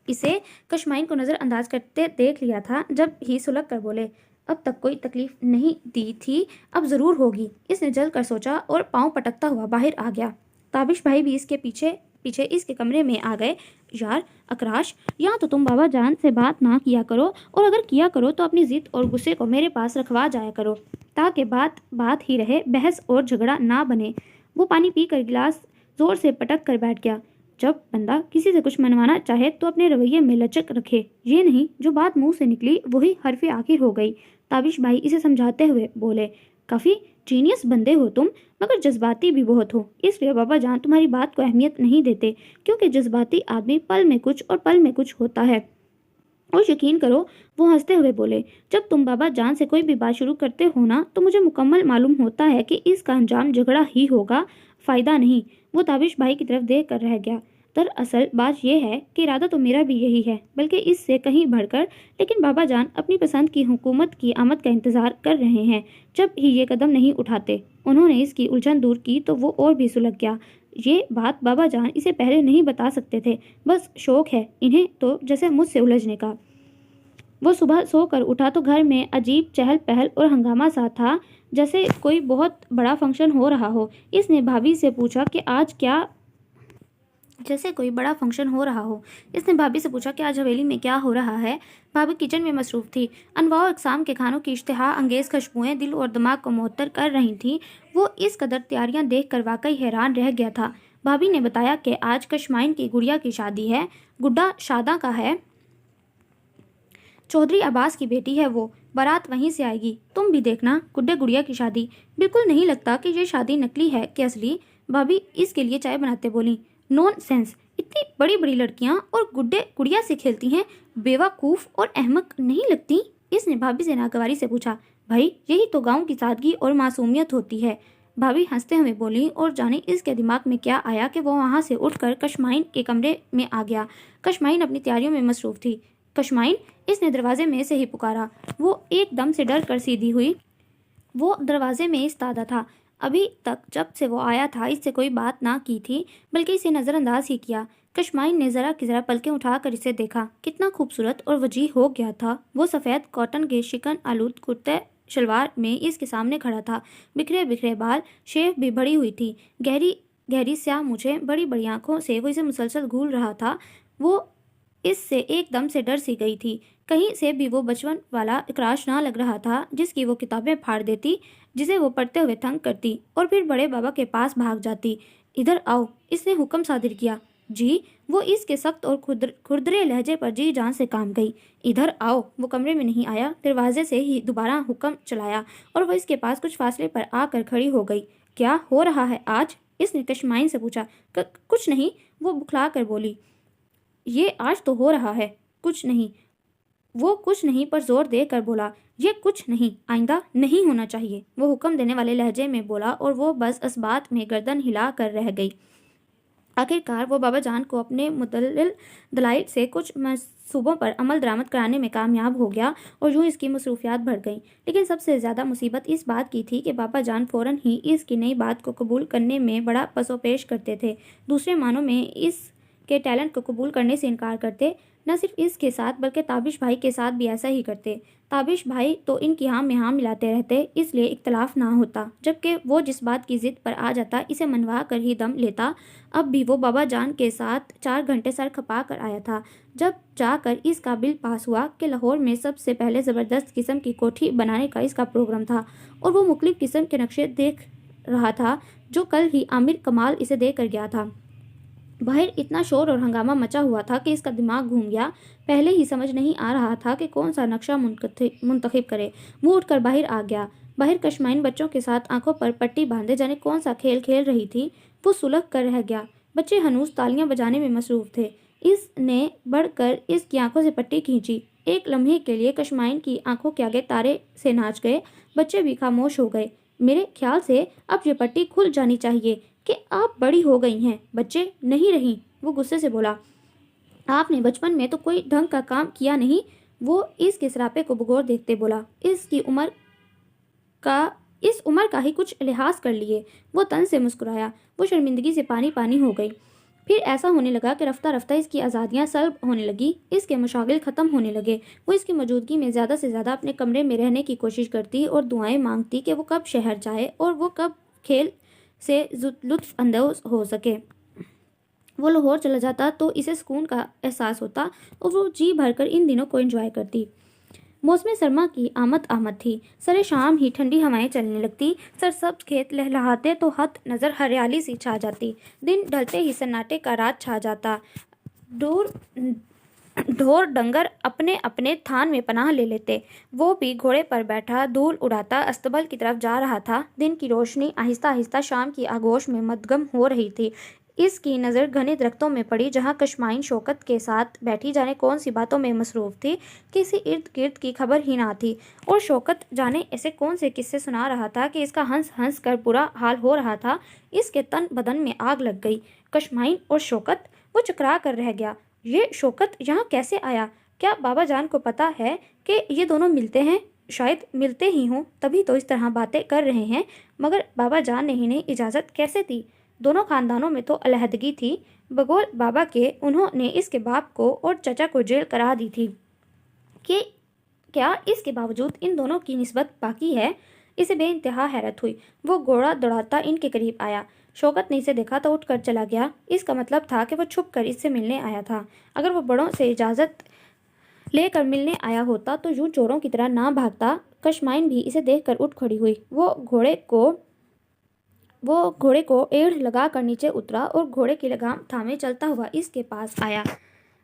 اسے کشمائن کو نظر انداز کرتے دیکھ لیا تھا، جب ہی سلگ کر بولے، اب تک کوئی تکلیف نہیں دی تھی، اب ضرور ہوگی۔ اس نے جل کر سوچا اور پاؤں پٹکتا ہوا باہر آ گیا۔ تابش بھائی بھی اس کے پیچھے پیچھے اس کے کمرے میں آ گئے۔ یار اکراش، یا تو تم بابا جان سے بات نہ کیا کرو، اور اگر کیا کرو تو اپنی ضد اور غصے کو میرے پاس رکھوا جایا کرو، تاکہ بات ہی رہے، بحث اور جھگڑا نہ بنے۔ وہ پانی پی کر گلاس زور سے پٹک کر بیٹھ گیا۔ جب بندہ کسی سے کچھ منوانا چاہے تو اپنے رویے میں لچک رکھے، یہ نہیں جو بات منہ سے نکلی وہی حرف آخر ہو گئی۔ تابش بھائی اسے سمجھاتے ہوئے بولے، کافی جینیس بندے ہو تم، مگر جذباتی بھی بہت ہو، اس لیے بابا جان تمہاری بات کو اہمیت نہیں دیتے، کیونکہ جذباتی آدمی پل میں کچھ اور پل میں کچھ ہوتا ہے۔ اور یقین کرو، وہ ہنستے ہوئے بولے، جب تم بابا جان سے کوئی بھی بات شروع کرتے ہو نا تو مجھے مکمل معلوم ہوتا ہے کہ اس کا انجام جھگڑا ہی ہوگا، فائدہ نہیں۔ وہ تابش بھائی کی طرف دیکھ کر رہ گیا۔ دراصل بات یہ ہے کہ ارادہ تو میرا بھی یہی ہے، بلکہ اس سے کہیں بڑھ کر، لیکن بابا جان اپنی پسند کی حکومت کی آمد کا انتظار کر رہے ہیں۔ جب ہی یہ قدم نہیں اٹھاتے، انہوں نے اس کی الجھن دور کی تو وہ اور بھی سلجھ گیا۔ یہ بات بابا جان اسے پہلے نہیں بتا سکتے تھے، بس شوق ہے انہیں تو جیسے مجھ سے الجھنے کا۔ وہ صبح سو کر اٹھا تو گھر میں عجیب چہل پہل اور ہنگامہ سا تھا، جیسے کوئی بہت بڑا فنکشن ہو رہا ہو۔ اس نے بھابھی سے پوچھا کہ آج حویلی میں کیا ہو رہا ہے۔ بھابھی کچن میں مصروف تھی۔ انواع و اقسام کے کھانوں کی اشتہا انگیز خوشبوئیں دل اور دماغ کو معطر کر رہی تھیں۔ وہ اس قدر تیاریاں دیکھ کر واقعی حیران رہ گیا تھا۔ بھابھی نے بتایا کہ آج کشمائن کی گڑیا کی شادی ہے، گڈا شاداں کا ہے، چودھری عباس کی بیٹی ہے، وہ بارات وہیں سے آئے گی، تم بھی دیکھنا۔ گڈے گڑیا کی شادی؟ بالکل نہیں لگتا کہ یہ شادی نکلی ہے کہ اصلی۔ بھابھی اس کے لیے چائے بناتے بولی، نون سینس، اتنی بڑی بڑی لڑکیاں اور گڈے گڑیا سے کھیلتی ہیں، بیوقوف اور احمق نہیں لگتی؟ اس نے بھابھی سے ناگواری سے پوچھا۔ بھائی یہی تو گاؤں کی سادگی اور معصومیت ہوتی ہے، بھابھی ہنستے ہوئے بولی، اور جانے اس کے دماغ میں کیا آیا کہ وہ وہاں سے اٹھ کر کشمائن کے کمرے میں آ گیا۔ کشمائن اپنی تیاریوں میں مصروف تھی۔ کشمائن، اس نے دروازے میں سے ہی پکارا۔ وہ ایک دم سے ڈر کر سیدھی ہوئی۔ وہ دروازے میں ایستادہ تھا۔ ابھی تک جب سے وہ آیا تھا اس سے کوئی بات نہ کی تھی، بلکہ اسے نظر انداز ہی کیا۔ کشمائن نے ذرا کی ذرا پلکیں اٹھا کر اسے دیکھا۔ کتنا خوبصورت اور وجیح ہو گیا تھا۔ وہ سفید کاٹن کے شکن آلود کرتے شلوار میں اس کے سامنے کھڑا تھا۔ بکھرے بکھرے بال، شیو بھی بڑی ہوئی تھی، گہری گہری سیاہ مونچھیں، بڑی بڑی آنکھوں سے وہ اسے مسلسل گھول رہا تھا۔ وہ اس سے ایک دم سے ڈر سی گئی تھی۔ کہیں سے بھی وہ بچپن والا اکراش نہ لگ رہا تھا، جس کی وہ کتابیں پھاڑ دیتی، جسے وہ پڑھتے ہوئے تنگ کرتی اور پھر بڑے بابا کے پاس بھاگ جاتی۔ ادھر آؤ، اس نے حکم صادر کیا۔ جی؟ وہ اس کے سخت اور کھردرے لہجے پر جی جان سے کام گئی۔ ادھر آؤ۔ وہ کمرے میں نہیں آیا، دروازے سے ہی دوبارہ حکم چلایا اور وہ اس کے پاس کچھ فاصلے پر آ کر کھڑی ہو گئی۔ کیا ہو رہا ہے آج؟ اس نے کشمائن سے پوچھا۔ کچھ نہیں، وہ بکھلا کر بولی۔ یہ آج تو ہو رہا ہے۔ کچھ نہیں، وہ کچھ نہیں پر زور دے کر بولا۔ یہ کچھ نہیں آئندہ نہیں ہونا چاہیے، وہ حکم دینے والے لہجے میں بولا، اور وہ بس اس بات میں گردن ہلا کر رہ گئی۔ آخرکار وہ بابا جان کو اپنے مدلل دلائل سے کچھ منصوبوں پر عمل درآمد کرانے میں کامیاب ہو گیا، اور یوں اس کی مصروفیات بڑھ گئیں۔ لیکن سب سے زیادہ مصیبت اس بات کی تھی کہ بابا جان فوراً ہی اس کی نئی بات کو قبول کرنے میں بڑا پس و پیش کرتے تھے، دوسرے معنوں میں اس کے ٹیلنٹ کو قبول کرنے سے انکار کرتے۔ نہ صرف اس کے ساتھ بلکہ تابش بھائی کے ساتھ بھی ایسا ہی کرتے۔ تابش بھائی تو ان کی ہاں میں ہاں ملاتے رہتے، اس لیے اختلاف نہ ہوتا، جبکہ وہ جس بات کی ضد پر آ جاتا اسے منوا کر ہی دم لیتا۔ اب بھی وہ بابا جان کے ساتھ 4 گھنٹے سر کھپا کر آیا تھا، جب جا کر اس کا بل پاس ہوا کہ لاہور میں سب سے پہلے زبردست قسم کی کوٹھی بنانے کا اس کا پروگرام تھا، اور وہ مختلف قسم کے نقشے دیکھ رہا تھا جو کل ہی عامر کمال اسے دے کر گیا تھا۔ باہر اتنا شور اور ہنگامہ مچا ہوا تھا کہ اس کا دماغ گھوم گیا، پہلے ہی سمجھ نہیں آ رہا تھا کہ کون سا نقشہ منتخب کرے۔ وہ اٹھ کر باہر آ گیا۔ باہر کشمائن بچوں کے ساتھ آنکھوں پر پٹی باندھے جانے کون سا کھیل کھیل رہی تھی۔ وہ سلگ کر رہ گیا۔ بچے ہنوز تالیاں بجانے میں مصروف تھے۔ اس نے بڑھ کر اس کی آنکھوں سے پٹی کھینچی۔ ایک لمحے کے لیے کشمائن کی آنکھوں کے آگے تارے سے ناچ گئے۔ بچے بھی خاموش ہو گئے۔ میرے خیال سے اب یہ پٹی کھل جانی چاہیے کہ آپ بڑی ہو گئی ہیں بچے، نہیں رہی، وہ غصے سے بولا۔ آپ نے بچپن میں تو کوئی ڈھنگ کا کام کیا نہیں، وہ اس کے سراپے کو بغور دیکھتے بولا۔ اس عمر کا ہی کچھ لحاظ کر لیے۔ وہ تن سے مسکرایا۔ وہ شرمندگی سے پانی پانی ہو گئی۔ پھر ایسا ہونے لگا کہ رفتہ رفتہ اس کی آزادیاں سلب ہونے لگی، اس کے مشاغل ختم ہونے لگے۔ وہ اس کی موجودگی میں زیادہ سے زیادہ اپنے کمرے میں رہنے کی کوشش کرتی اور دعائیں مانگتی کہ وہ کب شہر جائے اور وہ کب کھیل سے لطف اندوز ہو سکے۔ وہ لاہور چلا جاتا تو اسے سکون کا احساس ہوتا اور وہ جی بھر کر ان دنوں کو انجوائے کرتی۔ موسم سرما کی آمد تھی۔ سرے شام ہی ٹھنڈی ہوائیں چلنے لگتی، سرسبز کھیت لہلہاتے تو ہت نظر ہریالی سی چھا جاتی۔ دن ڈھلتے ہی سناٹے کا رات چھا جاتا۔ ڈھور ڈنگر اپنے اپنے تھان میں پناہ لے لیتے۔ وہ بھی گھوڑے پر بیٹھا دھول اڑاتا استبل کی طرف جا رہا تھا۔ دن کی روشنی آہستہ آہستہ شام کی آغوش میں مدغم ہو رہی تھی۔ اس کی نظر گھنے درختوں میں پڑی جہاں کشمائن شوکت کے ساتھ بیٹھی جانے کون سی باتوں میں مصروف تھی، کسی ارد گرد کی خبر ہی نہ تھی، اور شوکت جانے ایسے کون سے قصے سنا رہا تھا کہ اس کا ہنس ہنس کر برا حال ہو رہا تھا۔ اس کے تن بدن میں آگ لگ گئی۔ کشمائن اور شوکت، وہ چکرا کر رہ گیا۔ یہ شوکت یہاں کیسے آیا؟ کیا بابا جان کو پتا ہے کہ یہ دونوں ملتے ہیں؟ شاید ملتے ہی ہوں، تبھی تو اس طرح باتیں کر رہے ہیں، مگر بابا جان نے انہیں اجازت کیسے دی؟ دونوں خاندانوں میں تو علیحدگی تھی۔ بگول بابا کے انہوں نے اس کے باپ کو اور چچا کو جیل کرا دی تھی کہ کیا اس کے باوجود ان دونوں کی نسبت باقی ہے؟ اسے بے انتہا حیرت ہوئی۔ وہ گھوڑا دوڑاتا ان کے قریب آیا۔ شوکت نے اسے دیکھا تو اٹھ کر چلا گیا۔ اس کا مطلب تھا کہ وہ چھپ کر اس سے ملنے آیا تھا۔ اگر وہ بڑوں سے اجازت لے کر ملنے آیا ہوتا تو یوں چوروں کی طرح نہ بھاگتا۔ کشمائن بھی اسے دیکھ کر اٹھ کھڑی ہوئی۔ وہ گھوڑے کو ایڑھ لگا کر نیچے اترا اور گھوڑے کی لگام تھامے چلتا ہوا اس کے پاس آیا۔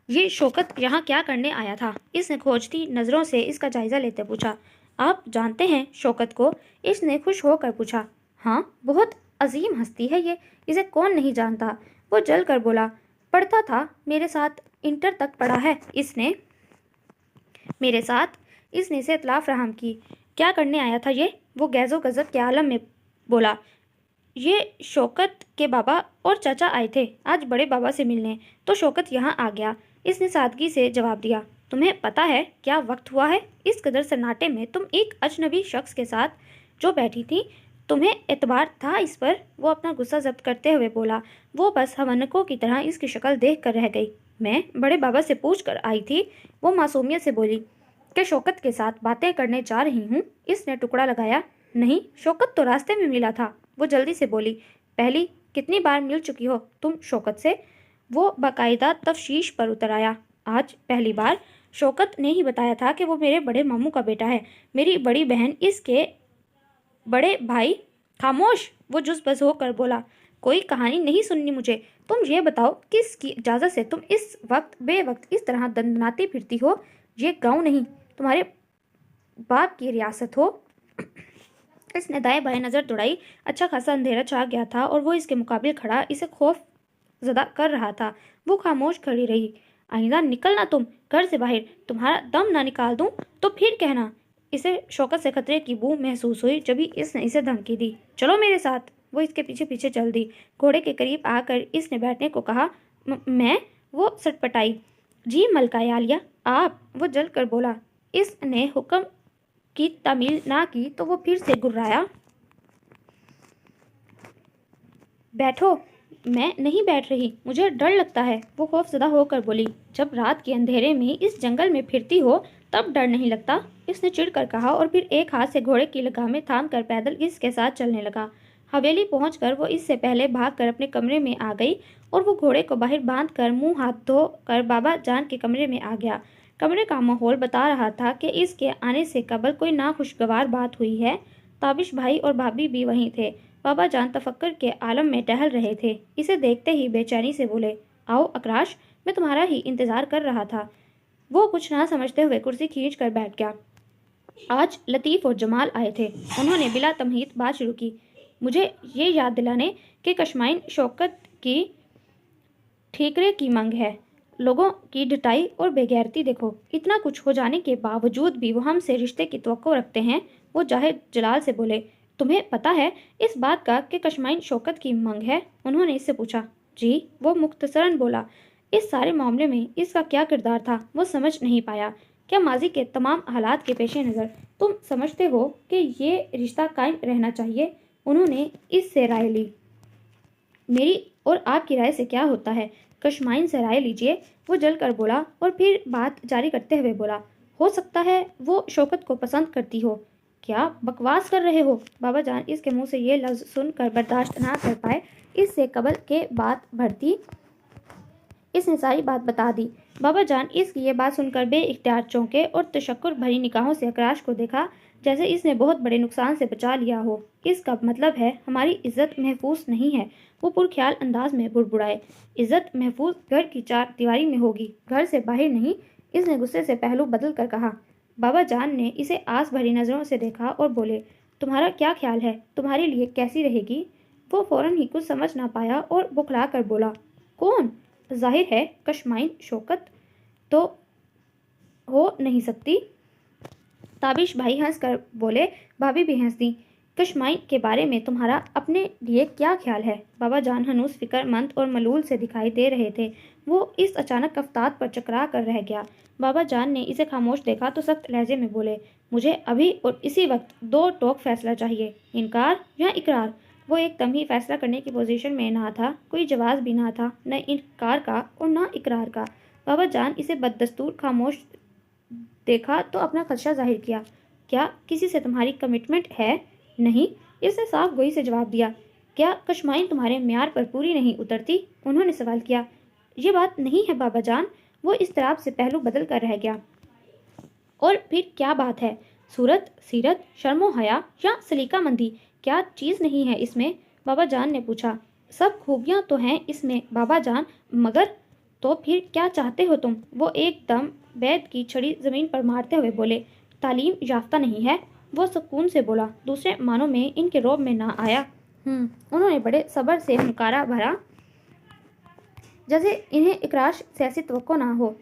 یہ شوکت یہاں کیا کرنے آیا تھا؟ اس نے کھوجتی نظروں سے اس کا جائزہ لیتے پوچھا۔ آپ جانتے ہیں شوکت کو؟ اس نے خوش ہو کر پوچھا۔ ہاں، بہت عظیم ہستی ہے یہ، اسے کون نہیں جانتا؟ وہ جل کر بولا۔ پڑھتا تھا، میرے ساتھ انٹر تک پڑھا ہے اس نے۔ میرے ساتھ؟ اس نے اسے اطلاع فراہم کی۔ کیا کرنے آیا تھا یہ؟ وہ غیظ و غضب کے عالم میں بولا۔ یہ شوکت کے بابا اور چچا آئے تھے آج بڑے بابا سے ملنے، تو شوکت یہاں آ گیا۔ اس نے سادگی سے جواب دیا۔ تمہیں پتہ ہے کیا وقت ہوا ہے؟ اس قدر سناٹے میں تم ایک اجنبی شخص کے ساتھ جو بیٹھی تھی، تمہیں اعتبار تھا اس پر؟ وہ اپنا غصہ ضبط کرتے ہوئے بولا۔ وہ بس حونکوں کی طرح اس کی شکل دیکھ کر رہ گئی۔ میں بڑے بابا سے پوچھ کر آئی تھی، وہ معصومیت سے بولی، کہ شوکت کے ساتھ باتیں کرنے جا رہی ہوں۔ اس نے ٹکڑا لگایا۔ نہیں، شوکت تو راستے میں ملا تھا۔ وہ جلدی سے بولی۔ پہلی کتنی بار مل چکی ہو تم شوکت سے؟ وہ باقاعدہ تفشیش پر اتر آیا۔ آج پہلی بار۔ شوکت نے ہی بتایا تھا کہ وہ میرے بڑے ماموں کا بیٹا ہے، میری بڑی بہن اس کے بڑے بھائی۔ خاموش! وہ جز بز ہو کر بولا۔ کوئی کہانی نہیں سننی مجھے۔ تم یہ بتاؤ کس کی اجازت سے تم اس وقت بے وقت اس طرح دندناتی پھرتی ہو؟ یہ گاؤں نہیں، تمہارے باپ کی ریاست ہو۔ اس نے دائیں بائیں نظر دوڑائی۔ اچھا خاصا اندھیرا چھا گیا تھا اور وہ اس کے مقابل کھڑا اسے خوف زدہ کر رہا تھا۔ وہ خاموش کھڑی رہی۔ آئندہ نکلنا تم گھر سے باہر، تمہارا دم نہ نکال دوں تو پھر کہنا۔ اسے شوکت سے خطرے کی بو محسوس ہوئی جبھی اس نے اسے دھمکی دی۔ چلو میرے ساتھ۔ وہ اس کے پیچھے پیچھے چل دی۔ گھوڑے کے قریب آ کر اس نے بیٹھنے کو کہا۔ میں؟ وہ سٹپٹائی۔ جی ملکہ عالیہ، آپ۔ وہ جل کر بولا۔ اس نے حکم کی تعمیل نہ کی تو وہ پھر سے گھرایا۔ بیٹھو۔ میں نہیں بیٹھ رہی، مجھے ڈر لگتا ہے، وہ خوف زدہ ہو کر بولی۔ جب رات کے اندھیرے میں اس جنگل میں پھرتی ہو تب ڈر نہیں لگتا، اس نے چڑ کر کہا اور پھر ایک ہاتھ سے گھوڑے کی لگامیں تھام کر پیدل اس کے ساتھ چلنے لگا۔ حویلی پہنچ کر وہ اس سے پہلے بھاگ کر اپنے کمرے میں آ گئی اور وہ گھوڑے کو باہر باندھ کر منہ ہاتھ دھو کر بابا جان کے کمرے میں آ گیا۔ کمرے کا ماحول بتا رہا تھا کہ اس کے آنے سے قبل کوئی ناخوشگوار بات ہوئی ہے۔ تابش بھائی اور بھابھی بھی وہیں تھے۔ بابا جان تفکر کے عالم میں ٹہل رہے تھے۔ اسے دیکھتے ہی بے چینی سے بولے، آؤ اکراش، میں تمہارا ہی انتظار کر رہا تھا۔ وہ کچھ نہ سمجھتے ہوئے کرسی کھینچ کر بیٹھ گیا۔ آج لطیف اور جمال آئے تھے۔ انہوں نے بلا تمہید بات شروع کی۔ مجھے یہ یاد دلانے کہ کشمائن شوکت کی ٹھیکرے کی منگ ہے۔ لوگوں کی ڈھٹائی اور بے غیرتی دیکھو۔ اتنا کچھ ہو جانے کے باوجود بھی وہ ہم سے رشتے کی توقع رکھتے ہیں۔ وہ جاہد جلال سے بولے، تمہیں پتہ ہے اس بات کا کہ کشمائن شوکت کی منگ ہے؟ انہوں نے اس سے پوچھا۔ جی، وہ مختصراً بولا۔ اس سارے معاملے میں اس کا کیا کردار تھا وہ سمجھ نہیں پایا۔ کیا ماضی کے تمام حالات کے پیش نظر تم سمجھتے ہو کہ یہ رشتہ قائم رہنا چاہیے؟ انہوں نے اس سے رائے لی۔ میری اور آپ کی رائے سے کیا ہوتا ہے؟ کشمائن سے رائے لیجیے، وہ جل کر بولا اور پھر بات جاری کرتے ہوئے بولا، ہو سکتا ہے وہ شوکت کو پسند کرتی ہو۔ کیا بکواس کر رہے ہو؟ بابا جان اس کے منہ سے یہ لفظ سن کر برداشت نہ کر پائے۔ اس سے قبل کے بات بھرتی اس نے ساری بات بتا دی۔ بابا جان اس کی یہ بات سن کر بے اختیار چونکے اور تشکر بھری نگاہوں سے اکراش کو دیکھا، جیسے اس نے بہت بڑے نقصان سے بچا لیا ہو۔ اس کا مطلب ہے ہماری عزت محفوظ نہیں ہے، وہ پرخیال انداز میں بڑبڑائے۔ عزت محفوظ گھر کی چار دیواری میں ہوگی، گھر سے باہر نہیں، اس نے غصے سے پہلو بدل کر کہا۔ بابا جان نے اسے آس بھری نظروں سے دیکھا اور بولے، تمہارا کیا خیال ہے، تمہارے لیے کیسی رہے گی؟ وہ فوراً ہی کچھ سمجھ نہ پایا اور بکھلا کر بولا، کون؟ ظاہر ہے کشمائن شوکت تو ہو نہیں سکتی۔ تابش بھائی ہنس کر بولے، بھابھی بھی ہنس دیں۔ کشمائن کے بارے میں تمہارا اپنے لیے کیا خیال ہے؟ بابا جان ہنوز فکر مند اور ملول سے دکھائی دے رہے تھے۔ وہ اس اچانک افتاد پر چکرا کر رہ گیا۔ بابا جان نے اسے خاموش دیکھا تو سخت لہجے میں بولے، مجھے ابھی اور اسی وقت دو ٹوک فیصلہ چاہیے، انکار یا اقرار۔ وہ ایک دم ہی فیصلہ کرنے کی پوزیشن میں نہ تھا، کوئی جواز بھی نہ تھا، نہ انکار کا اور نہ اقرار کا۔ بابا جان اسے بددستور خاموش دیکھا تو اپنا خدشہ ظاہر کیا، کیا کسی سے تمہاری کمٹمنٹ ہے؟ نہیں، اس نے صاف گوئی سے جواب دیا۔ کیا کشمائن تمہارے معیار پر پوری نہیں اترتی؟ انہوں نے سوال کیا۔ یہ بات نہیں ہے بابا جان، وہ اضطراب سے پہلو بدل کر رہ گیا۔ اور پھر کیا بات ہے؟ صورت، سیرت، شرم و حیا یا سلیقہ مندی، کیا چیز نہیں ہے اس میں؟ بابا جان نے پوچھا۔ سب خوبیاں تو ہیں اس میں بابا جان، مگر تو پھر کیا چاہتے ہو تم؟ وہ ایک دم بیت کی چھڑی زمین پر مارتے ہوئے بولے، تعلیم یافتہ نہیں ہے۔ وہ سکون سے بولا، دوسرے معنوں میں ان کے روب میں نہ آیا۔ انہوں نے بڑے صبر سے ہنکارا بھرا، جیسے انہیں اکراش سے ایسی توقع نہ ہو۔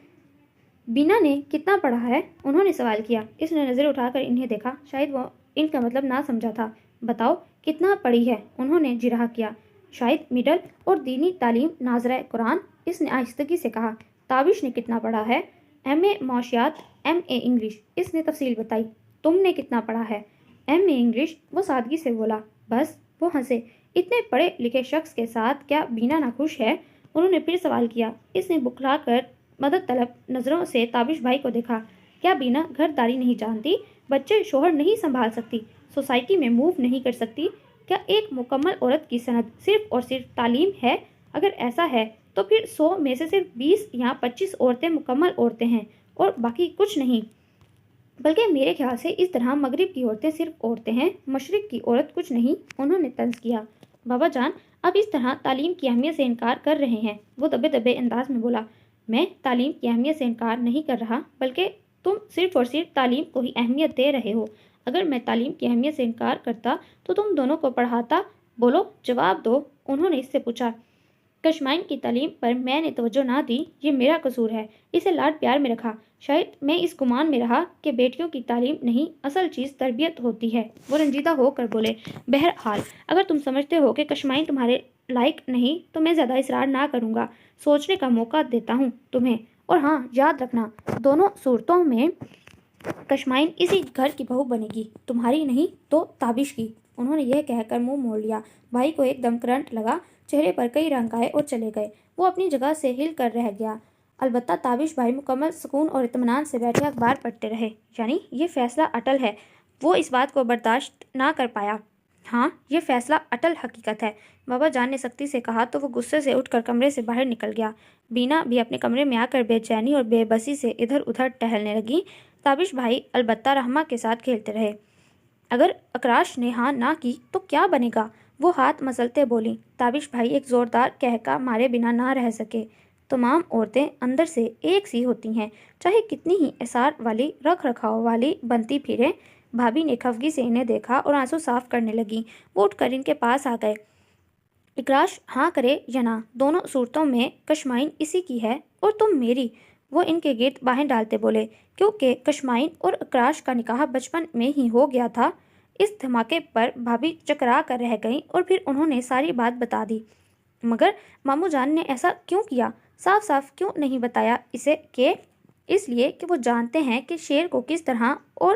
بینا نے کتنا پڑھا ہے؟ انہوں نے سوال کیا۔ اس نے نظر اٹھا کر انہیں دیکھا، شاید وہ ان کا مطلب نہ سمجھا تھا۔ بتاؤ کتنا پڑھی ہے؟ انہوں نے جرح کیا۔ شاید مڈل اور دینی تعلیم ناظرہ قرآن، اس نے آہستگی سے کہا۔ تابش نے کتنا پڑھا ہے؟ ایم اے معاشیات، ایم اے انگلش، اس نے تفصیل بتائی۔ تم نے کتنا پڑھا ہے؟ ایم اے انگلش، وہ سادگی سے بولا۔ بس؟ وہ ہنسے۔ اتنے پڑھے لکھے شخص کے ساتھ کیا بینا ناخوش ہے؟ انہوں نے پھر سوال کیا۔ اس نے بکھلا کر مدد طلب نظروں سے تابش بھائی کو دیکھا۔ کیا بینا گھر داری نہیں جانتی؟ بچے شوہر نہیں سنبھال سکتی؟ سوسائٹی میں موو نہیں کر سکتی؟ کیا ایک مکمل عورت کی سند صرف اور صرف تعلیم ہے؟ اگر ایسا ہے تو پھر 100 میں سے صرف 20 یا 25 عورتیں مکمل عورتیں ہیں اور باقی کچھ نہیں۔ بلکہ میرے خیال سے اس طرح مغرب کی عورتیں صرف عورتیں ہیں، مشرق کی عورت کچھ نہیں، انہوں نے طنز کیا۔ بابا جان اب اس طرح تعلیم کی اہمیت سے انکار کر رہے ہیں، وہ دبے دبے انداز میں بولا۔ میں تعلیم کی اہمیت سے انکار نہیں کر رہا، بلکہ تم صرف اور صرف تعلیم کو ہی اہمیت دے رہے ہو۔ اگر میں تعلیم کی اہمیت سے انکار کرتا تو تم دونوں کو پڑھاتا؟ بولو، جواب دو، انہوں نے اس سے پوچھا۔ کشمائن کی تعلیم پر میں نے توجہ نہ دی، یہ میرا قصور ہے، اسے لاڈ پیار میں رکھا۔ شاید میں اس گمان میں رہا کہ بیٹیوں کی تعلیم نہیں، اصل چیز تربیت ہوتی ہے، وہ رنجیدہ ہو کر بولے۔ بہرحال اگر تم سمجھتے ہو کہ کشمائن تمہارے لائق نہیں تو میں زیادہ اصرار نہ کروں گا، سوچنے کا موقع دیتا ہوں تمہیں۔ اور ہاں، یاد رکھنا، دونوں صورتوں میں کشمائن اسی گھر کی بہو بنے گی، تمہاری نہیں تو تابش کی۔ انہوں نے یہ کہہ کر منہ موڑ لیا۔ بھائی کو ایک دم کرنٹ لگا، چہرے پر کئی رنگ آئے اور چلے گئے۔ وہ اپنی جگہ سے ہل کر رہ گیا۔ البتہ تابش بھائی مکمل سکون اور اطمینان سے بیٹھے اخبار پڑھتے رہے۔ یعنی یہ فیصلہ اٹل ہے؟ وہ اس بات کو برداشت نہ کر پایا۔ ہاں، یہ فیصلہ اٹل حقیقت ہے، بابا جان نے سختی سے کہا تو وہ غصے سے اٹھ کر کمرے سے باہر نکل گیا۔ بینا بھی اپنے کمرے میں آ کر بے چینی اور بے بسی سے ادھر ادھر ٹہلنے لگی۔ تابش بھائی البتہ رحمہ کے ساتھ کھیلتے رہے۔ اگر اکراش نے ہاں نہ کی تو کیا بنے گا؟ وہ ہاتھ مسلتے بولی۔ تابش بھائی ایک زوردار قہقہ مارے بنا نہ رہ سکے۔ تمام عورتیں اندر سے ایک سی ہوتی ہیں، چاہے کتنی ہی اثار والی، رکھ رکھاؤ والی بنتی پھریں۔ بھابھی نے خفگی سے انہیں دیکھا اور آنسو صاف کرنے لگیں۔ وہ اٹھ کر ان کے پاس آ گئے۔ اکراش ہاں کرے یا نہ، دونوں صورتوں میں کشمائن اسی کی ہے اور تم میری، وہ ان کے گرد باہیں ڈالتے بولے۔ کیونکہ کشمائن اور اکراش کا نکاح بچپن میں ہی ہو گیا تھا۔ اس دھماکے پر بھابھی چکرا کر رہ گئیں اور پھر انہوں نے ساری بات بتا دی۔ مگر ماموں جان نے ایسا کیوں کیا؟ صاف صاف کیوں نہیں بتایا اسے کہ اس لیے کہ وہ جانتے ہیں کہ شیر کو کس طرح اور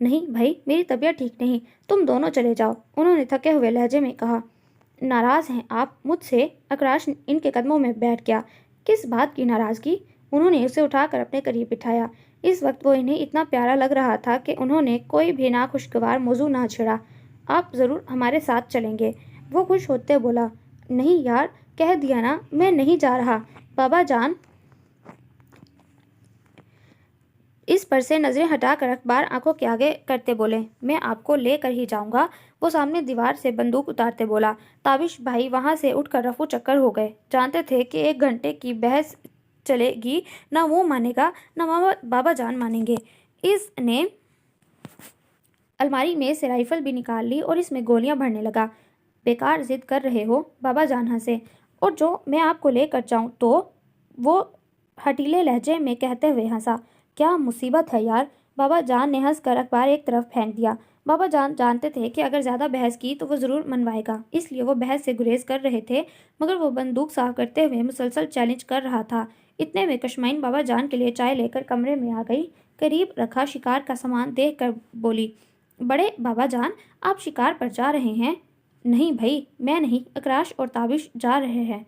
نہیں بھائی، میری طبیعت ٹھیک نہیں، تم دونوں چلے جاؤ، انہوں نے تھکے ہوئے لہجے میں کہا۔ ناراض ہیں آپ مجھ سے؟ اکراش ان کے قدموں میں بیٹھ گیا۔ کس بات کی ناراضگی؟ انہوں نے اسے اٹھا کر اپنے قریب بٹھایا۔ اس وقت وہ انہیں اتنا پیارا لگ رہا تھا کہ انہوں نے کوئی بھی ناخوشگوار موضوع نہ چھیڑا۔ آپ ضرور ہمارے ساتھ چلیں گے؟ وہ خوش ہوتے بولا۔ نہیں یار، کہہ دیا نا، میں نہیں جا رہا۔ بابا جان اس پر سے نظریں ہٹا کر اخبار آنکھوں کے آگے کرتے بولے، میں آپ کو لے کر ہی جاؤں گا۔ وہ سامنے دیوار سے بندوق اتارتے بولا۔ تابش بھائی وہاں سے اٹھ کر رفو چکر ہو گئے، جانتے تھے کہ 1 گھنٹے کی بحث چلے گی، نہ وہ مانے گا نہ بابا جان مانیں گے۔ اس نے الماری میں سے رائفل بھی نکال لی اور اس میں گولیاں بھرنے لگا۔ بیکار ضد کر رہے ہو، بابا جان ہنسے۔ اور جو میں آپ کو لے کر جاؤں تو؟ وہ ہٹیلے لہجے میں کہتے ہوئے ہنسا۔ کیا مصیبت ہے یار؟ بابا جان نے ہنس کر اخبار ایک طرف پھینک دیا۔ بابا جان جانتے تھے کہ اگر زیادہ بحث کی تو وہ ضرور منوائے گا، اس لیے وہ بحث سے گریز کر رہے تھے، مگر وہ بندوق صاف کرتے ہوئے مسلسل چیلنج کر رہا تھا۔ اتنے میں کشمائن بابا جان کے لیے چائے لے کر کمرے میں آ گئی۔ قریب رکھا شکار کا سامان دیکھ کر بولی، بڑے بابا جان آپ شکار پر جا رہے ہیں؟ نہیں بھائی، میں نہیں، اکراش اور تابش جا رہے ہیں۔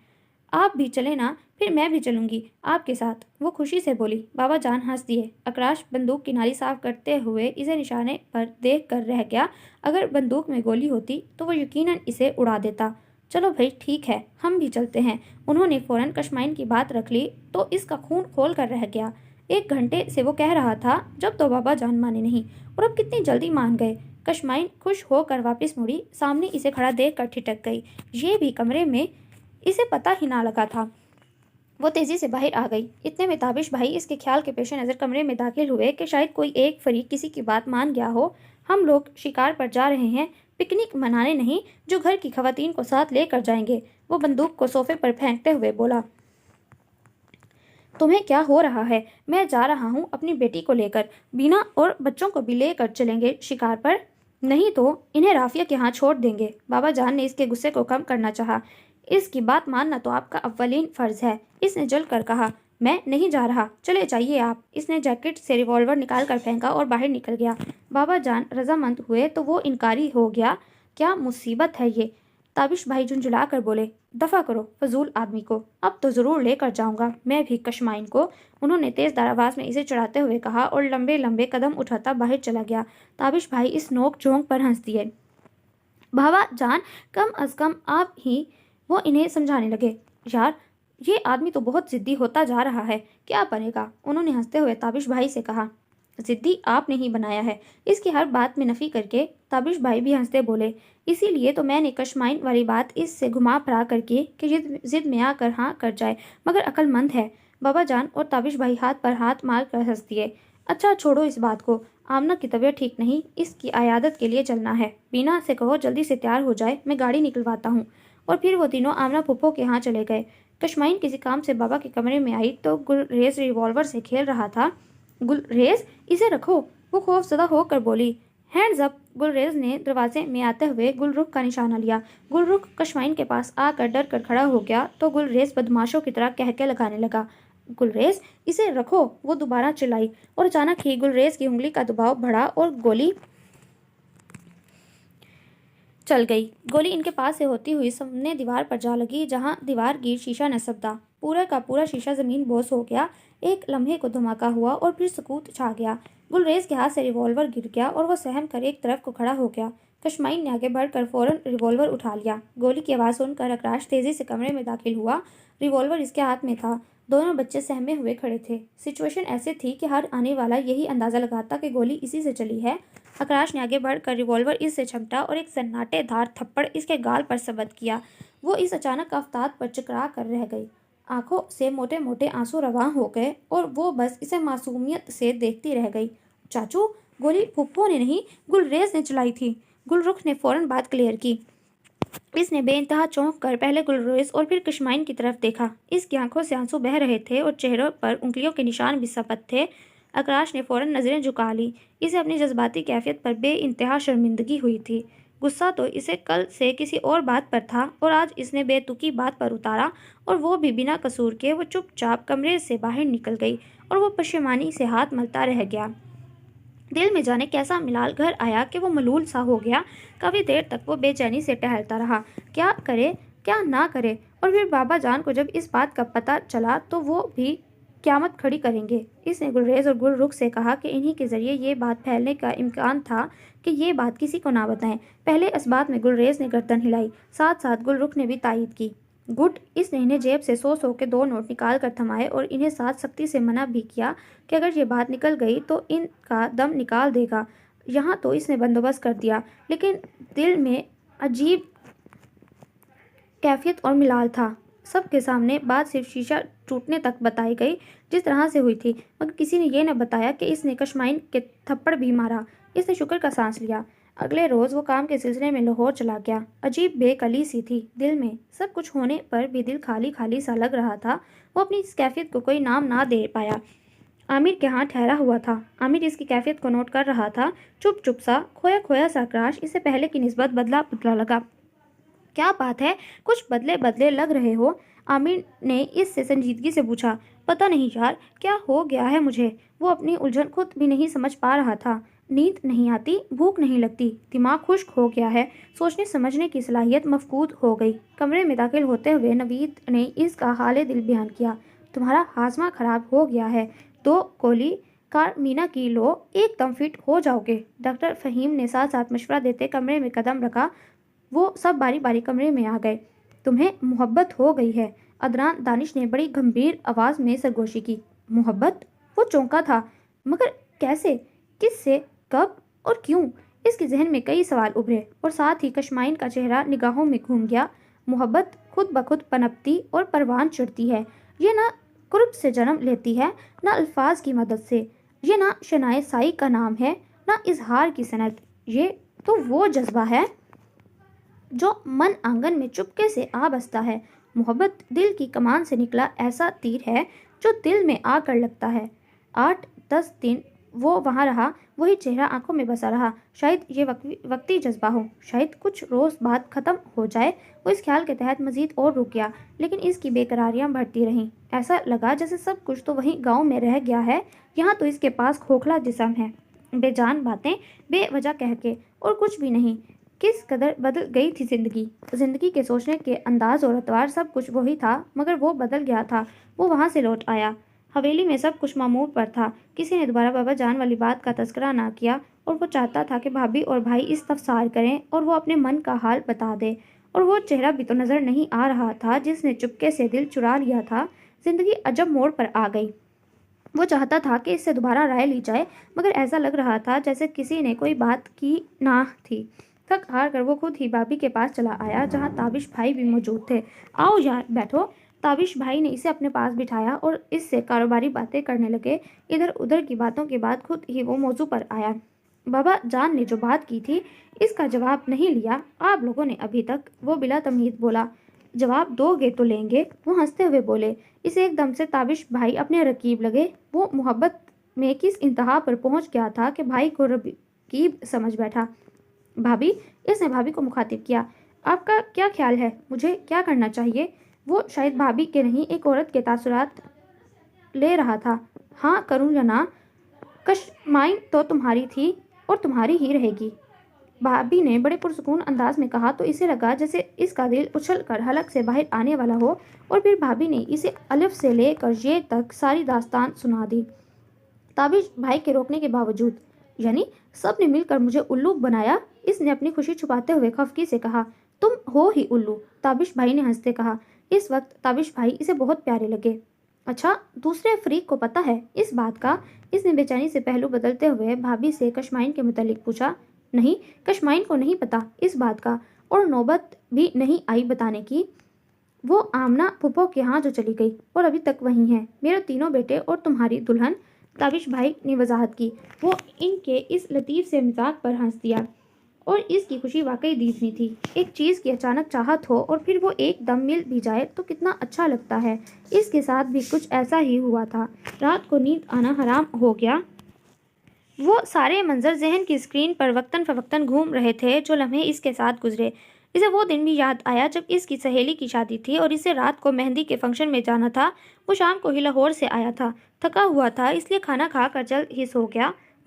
آپ بھی چلیں نا، پھر میں بھی چلوں گی آپ کے ساتھ، وہ خوشی سے بولی۔ بابا جان ہنس دیے۔ اکراش بندوق کی نالی صاف کرتے ہوئے اسے نشانے پر دیکھ کر رہ گیا۔ اگر بندوق میں گولی ہوتی تو وہ یقیناً اسے اڑا دیتا۔ چلو بھائی ٹھیک ہے، ہم بھی چلتے ہیں۔ انہوں نے فوراً کشمائن کی بات رکھ لی تو اس کا خون کھول کر رہ گیا۔ 1 گھنٹے سے وہ کہہ رہا تھا جب تو بابا جان مانے نہیں، اور اب کتنی جلدی مان گئے۔ کشمائن خوش ہو کر واپس مڑی، سامنے اسے کھڑا دیکھ کر ٹھٹک گئی۔ یہ بھی کمرے میں؟ اسے پتہ ہی نہ لگا تھا۔ وہ تیزی سے باہر آ گئی۔ اتنے میں تابش بھائی اس کے خیال کے پیش نظر کمرے میں داخل ہوئے کہ شاید کوئی ایک فریق کسی کی بات مان گیا ہو۔ ہم لوگ شکار پر جا رہے ہیں، پکنک منانے نہیں جو گھر کی خواتین کو ساتھ لے کر جائیں گے۔ وہ بندوق کو صوفے پر پھینکتے ہوئے بولا۔ تمہیں کیا ہو رہا ہے؟ میں جا رہا ہوں اپنی بیٹی کو لے کر، بینا اور بچوں کو بھی لے کر چلیں گے شکار پر، نہیں تو انہیں رافیہ کے ہاں چھوڑ دیں گے۔ بابا جان نے اس کے غصے کو کم کرنا چاہا۔ اس کی بات ماننا تو آپ کا اولین فرض ہے، اس نے جل کر کہا۔ میں نہیں جا رہا، چلے جائیے آپ۔ اس نے جیکٹ سے ریوالور نکال کر پھینکا اور باہر نکل گیا۔ بابا جان رضامند ہوئے تو وہ انکاری ہو گیا۔ کیا مصیبت ہے یہ؟ تابش بھائی جھنجھلا کر بولے، دفع کرو فضول آدمی کو، اب تو ضرور لے کر جاؤں گا میں بھی کشمائن کو، انہوں نے تیز دار آواز میں اسے چڑھاتے ہوئے کہا اور لمبے لمبے قدم اٹھاتا باہر چلا گیا۔ تابش بھائی اس نوک جھونک پر ہنس دیے۔ بابا جان کم از کم آپ ہی، وہ انہیں سمجھانے لگے۔ یار یہ آدمی تو بہت ضدی ہوتا جا رہا ہے، کیا بنے گا؟ انہوں نے ہنستے ہوئے تابش بھائی سے کہا۔ ضدی آپ نے ہی بنایا ہے، اس کی ہر بات میں نفی کر کے تابش بھائی بھی ہنستے بولے۔ اسی لیے تو میں نے کشمائن والی بات اس سے گھما پھرا کر کی کہ ضد میں آ کر ہاں کر جائے، مگر عقل مند ہے۔ بابا جان اور تابش بھائی ہاتھ پر ہاتھ مار کر ہنس دیے۔ اچھا چھوڑو اس بات کو، آمنہ کی طبیعت ٹھیک نہیں، اس کی عیادت کے لیے چلنا ہے۔ بینا سے کہو جلدی سے تیار ہو جائے، میں گاڑی نکلواتا ہوں۔ اور پھر وہ تینوں آمنہ پھپھو کے ہاں چلے گئے۔ کشمائن کسی کام سے بابا کے کمرے میں آئی تو گلریز ریوالور سے کھیل رہا تھا۔ گلریز اسے رکھو، وہ خوف زدہ ہو کر بولی۔ ہینڈز اپ، گلریز نے دروازے میں آتے ہوئے گل رخ کا نشانہ لیا۔ گل رخ کشمائن کے پاس آ کر ڈر کر کھڑا ہو گیا تو گلریز بدماشوں کی طرح کہکے لگانے لگا۔ گلریز اسے رکھو، وہ دوبارہ چلائی، اور اچانک ہی گلریز کی انگلی کا دباؤ بڑھا اور گولی چل گئی۔ گولی ان کے پاس سے ہوتی ہوئی سامنے دیوار پر جا لگی، جہاں دیوار گیر شیشہ نصب تھا۔ پورا کا پورا شیشہ زمین بوس ہو گیا۔ ایک لمحے کو دھماکہ ہوا اور پھر سکوت چھا گیا۔ گلریز کے ہاتھ سے ریوالور گر گیا اور وہ سہم کر ایک طرف کو کھڑا ہو گیا۔ کشمائن نے آگے بڑھ کر فوراً ریوالور اٹھا لیا۔ گولی کی آواز سن کر اکراش تیزی سے کمرے میں داخل ہوا۔ ریوالور اس کے ہاتھ میں تھا۔ دونوں بچے سہمے ہوئے کھڑے تھے۔ سچویشن ایسے تھی کہ ہر آنے والا یہی اندازہ لگاتا کہ گولی اسی سے چلی ہے۔ اکراش نے آگے بڑھ کر ریوالور اس سے چھمٹا اور ایک سناٹے دھار تھپڑ اس کے گال پر ثبت کیا۔ وہ اس اچانک آفتاب پر چکرا کر رہ گئی۔ آنکھوں سے موٹے موٹے آنسو رواں ہو گئے اور وہ بس اسے معصومیت سے دیکھتی رہ گئی۔ چاچو، گولی پھپھو نے نہیں گلریز نے چلائی تھی، گل رخ نے فوراً بات کلیئر کی۔ اس نے بے انتہا چونک کر پہلے گلریز اور پھر کشمائن کی طرف دیکھا۔ اس کی آنکھوں سے آنسو بہہ رہے تھے اور چہروں پر انگلیوں کے نشان بھی ثبت تھے۔ اکراش نے فوراً نظریں جھکا لی۔ اسے اپنی جذباتی کیفیت پر بے انتہا شرمندگی ہوئی تھی۔ غصہ تو اسے کل سے کسی اور بات پر تھا اور آج اس نے بے تکی بات پر اتارا، اور وہ بھی بنا قصور کے۔ وہ چپ چاپ کمرے سے باہر نکل گئی اور وہ پشیمانی سے ہاتھ ملتا رہ گیا۔ دل میں جانے کیسا ملال گھر آیا کہ وہ ملول سا ہو گیا۔ کافی دیر تک وہ بے چینی سے ٹہلتا رہا، کیا کرے کیا نہ کرے۔ اور پھر بابا جان کو جب اس بات کا پتہ چلا تو وہ بھی قیامت کھڑی کریں گے۔ اس نے گلریز اور گل رخ سے کہا کہ انہی کے ذریعے یہ بات پھیلنے کا امکان تھا کہ یہ بات کسی کو نہ بتائیں۔ پہلے اس بات میں گلریز نے گردن ہلائی، ساتھ ساتھ گل رخ نے بھی تائید کی۔ گڈ۔ اس نے انہیں جیب سے 100 کے 2 نوٹ نکال کر تھمائے اور انہیں ساتھ سختی سے منع بھی کیا کہ اگر یہ بات نکل گئی تو ان کا دم نکال دے گا۔ یہاں تو اس نے بندوبست کر دیا، لیکن دل میں عجیب کیفیت اور ملال تھا۔ سب کے سامنے بات صرف شیشہ ٹوٹنے تک بتائی گئی جس طرح سے ہوئی تھی، مگر کسی نے یہ نہ بتایا کہ اس نے کشمائن کے تھپڑ بھی مارا۔ اس نے شکر کا سانس لیا۔ اگلے روز وہ کام کے سلسلے میں لاہور چلا گیا۔ عجیب بے کلی سی تھی دل میں، سب کچھ ہونے پر بھی دل خالی خالی سا لگ رہا تھا۔ وہ اپنی اس کیفیت کو کوئی نام نہ دے پایا۔ عامر کے ہاں ٹھہرا ہوا تھا۔ عامر اس کی کیفیت کو نوٹ کر رہا تھا، چپ چپ سا، کھویا کھویا سا کراش اسے پہلے کی نسبت بدلا بدلا لگا۔ کیا بات ہے، کچھ بدلے بدلے لگ رہے ہو؟ عامر نے اس سے سنجیدگی سے پوچھا۔ پتہ نہیں یار، کیا ہو گیا ہے مجھے؟ وہ اپنی الجھن خود بھی نہیں سمجھ پا رہا تھا۔ نیند نہیں آتی، بھوک نہیں لگتی، دماغ خشک ہو گیا ہے، سوچنے سمجھنے کی صلاحیت مفقود ہو گئی۔ کمرے میں داخل ہوتے ہوئے نوید نے اس کا حال دل بیان کیا۔ تمہارا ہاضمہ خراب ہو گیا ہے، 2 گولی کارمینا کی لو، ایک دم فٹ ہو جاؤ گے۔ ڈاکٹر فہیم نے ساتھ ساتھ مشورہ دیتے کمرے میں قدم رکھا۔ وہ سب باری باری کمرے میں آ گئے۔ تمہیں محبت ہو گئی ہے، عدنان دانش نے بڑی گمبھیر آواز میں سرگوشی کی۔ محبت؟ وہ چونکا تھا، مگر کیسے، کس سے، کب اور کیوں؟ اس کے ذہن میں کئی سوال ابھرے اور ساتھ ہی کشمائن کا چہرہ نگاہوں میں گھوم گیا۔ محبت خود بخود پنپتی اور پروان چڑھتی ہے، یہ نہ قرب سے جنم لیتی ہے، نہ الفاظ کی مدد سے۔ یہ نہ شنائے سائی کا نام ہے، نہ اظہار کی صنعت۔ یہ تو وہ جذبہ ہے جو من آنگن میں چپکے سے آ بستا ہے۔ محبت دل کی کمان سے نکلا ایسا تیر ہے جو دل میں آ کر لگتا ہے۔ 8-10 دن وہ وہاں رہا، وہی چہرہ آنکھوں میں بسا رہا۔ شاید یہ وقتی جذبہ ہو، شاید کچھ روز بعد ختم ہو جائے۔ وہ اس خیال کے تحت مزید اور رک گیا، لیکن اس کی بے قراریاں بڑھتی رہیں۔ ایسا لگا جیسے سب کچھ تو وہیں گاؤں میں رہ گیا ہے، یہاں تو اس کے پاس کھوکھلا جسم ہے، بے جان باتیں بے وجہ کہہ کے، اور کچھ بھی نہیں۔ کس قدر بدل گئی تھی زندگی کے سوچنے کے انداز اور اتوار، سب کچھ وہی تھا، مگر وہ بدل گیا تھا۔ وہ وہاں سے لوٹ آیا، حویلی میں سب کچھ معمول پر تھا۔ کسی نے دوبارہ بابا جان والی بات کا تذکرہ نہ کیا، اور وہ چاہتا تھا کہ بھابھی اور بھائی استفسار کریں اور وہ اپنے من کا حال بتا دے۔ اور وہ چہرہ بھی تو نظر نہیں آ رہا تھا جس نے چپکے سے دل چرا لیا تھا۔ زندگی عجب موڑ پر آ گئی۔ وہ چاہتا تھا کہ اس سے دوبارہ رائے لی جائے، مگر ایسا لگ رہا تھا جیسے کسی نے کوئی بات کی نہ تھی۔ تھک ہار کر وہ خود ہی بھابھی کے پاس چلا آیا، جہاں تابش بھائی بھی موجود تھے۔ آؤ یار بیٹھو۔ تابش بھائی نے اسے اپنے پاس بٹھایا اور اس سے کاروباری باتیں کرنے لگے۔ ادھر ادھر کی باتوں کے بعد خود ہی وہ موضوع پر آیا۔ بابا جان نے جو بات کی تھی اس کا جواب نہیں لیا آپ لوگوں نے ابھی تک؟ وہ بلا تمہید بولا۔ جواب دو گے تو لیں گے، وہ ہنستے ہوئے بولے۔ اسے ایک دم سے تابش بھائی اپنے رقیب لگے۔ وہ محبت میں کس انتہا پر پہنچ گیا تھا کہ بھائی کو رقیب سمجھ بیٹھا۔ بھابھی، اس نے بھابھی کو مخاطب کیا، آپ کا کیا خیال ہے، مجھے کیا کرنا چاہیے؟ وہ شاید بھابھی کے نہیں ایک عورت کے تاثرات لے رہا تھا۔ ہاں کروں یا نہ؟ کشمائن تو تمہاری تھی اور تمہاری ہی رہے گی، بھابھی نے بڑے پرسکون انداز میں کہا تو اسے لگا جیسے اس کا دل اچھل کر حلق سے باہر آنے والا ہو، اور پھر بھابھی نے اسے الف سے لے کر یہ تک ساری داستان سنا دی۔ تابش بھائی کے روکنے کے باوجود، یعنی سب نے مل کر مجھے الو بنایا؟ اس نے اپنی خوشی چھپاتے ہوئے خفگی سے کہا۔ تم ہو ہی الو، تابش بھائی نے ہنستے کہا۔ اس وقت تابش بھائی اسے بہت پیارے لگے۔ اچھا، دوسرے فریق کو پتہ ہے اس بات کا؟ اس نے بے چینی سے پہلو بدلتے ہوئے بھابھی سے کشمائن کے متعلق پوچھا۔ نہیں، کشمائن کو نہیں پتہ اس بات کا، اور نوبت بھی نہیں آئی بتانے کی۔ وہ آمنہ پھپھو کے ہاں جو چلی گئی اور ابھی تک وہیں ہے، میرے تینوں بیٹے اور تمہاری دلہن، تابش بھائی نے وضاحت کی۔ وہ ان کے اس لطیف سے مزاق پر ہنس دیا، اور اس کی خوشی واقعی دیدنی تھی۔ ایک چیز کی اچانک چاہت ہو اور پھر وہ ایک دم مل بھی جائے تو کتنا اچھا لگتا ہے۔ اس کے ساتھ بھی کچھ ایسا ہی ہوا تھا۔ رات کو نیند آنا حرام ہو گیا۔ وہ سارے منظر ذہن کی اسکرین پر وقتاً فوقتاً گھوم رہے تھے جو لمحے اس کے ساتھ گزرے۔ اسے وہ دن بھی یاد آیا جب اس کی سہیلی کی شادی تھی اور اسے رات کو مہندی کے فنکشن میں جانا تھا۔ وہ شام کو ہی لاہور سے آیا تھا، تھکا ہوا تھا، اس لیے کھانا کھا کر جلد ہی سو گیا۔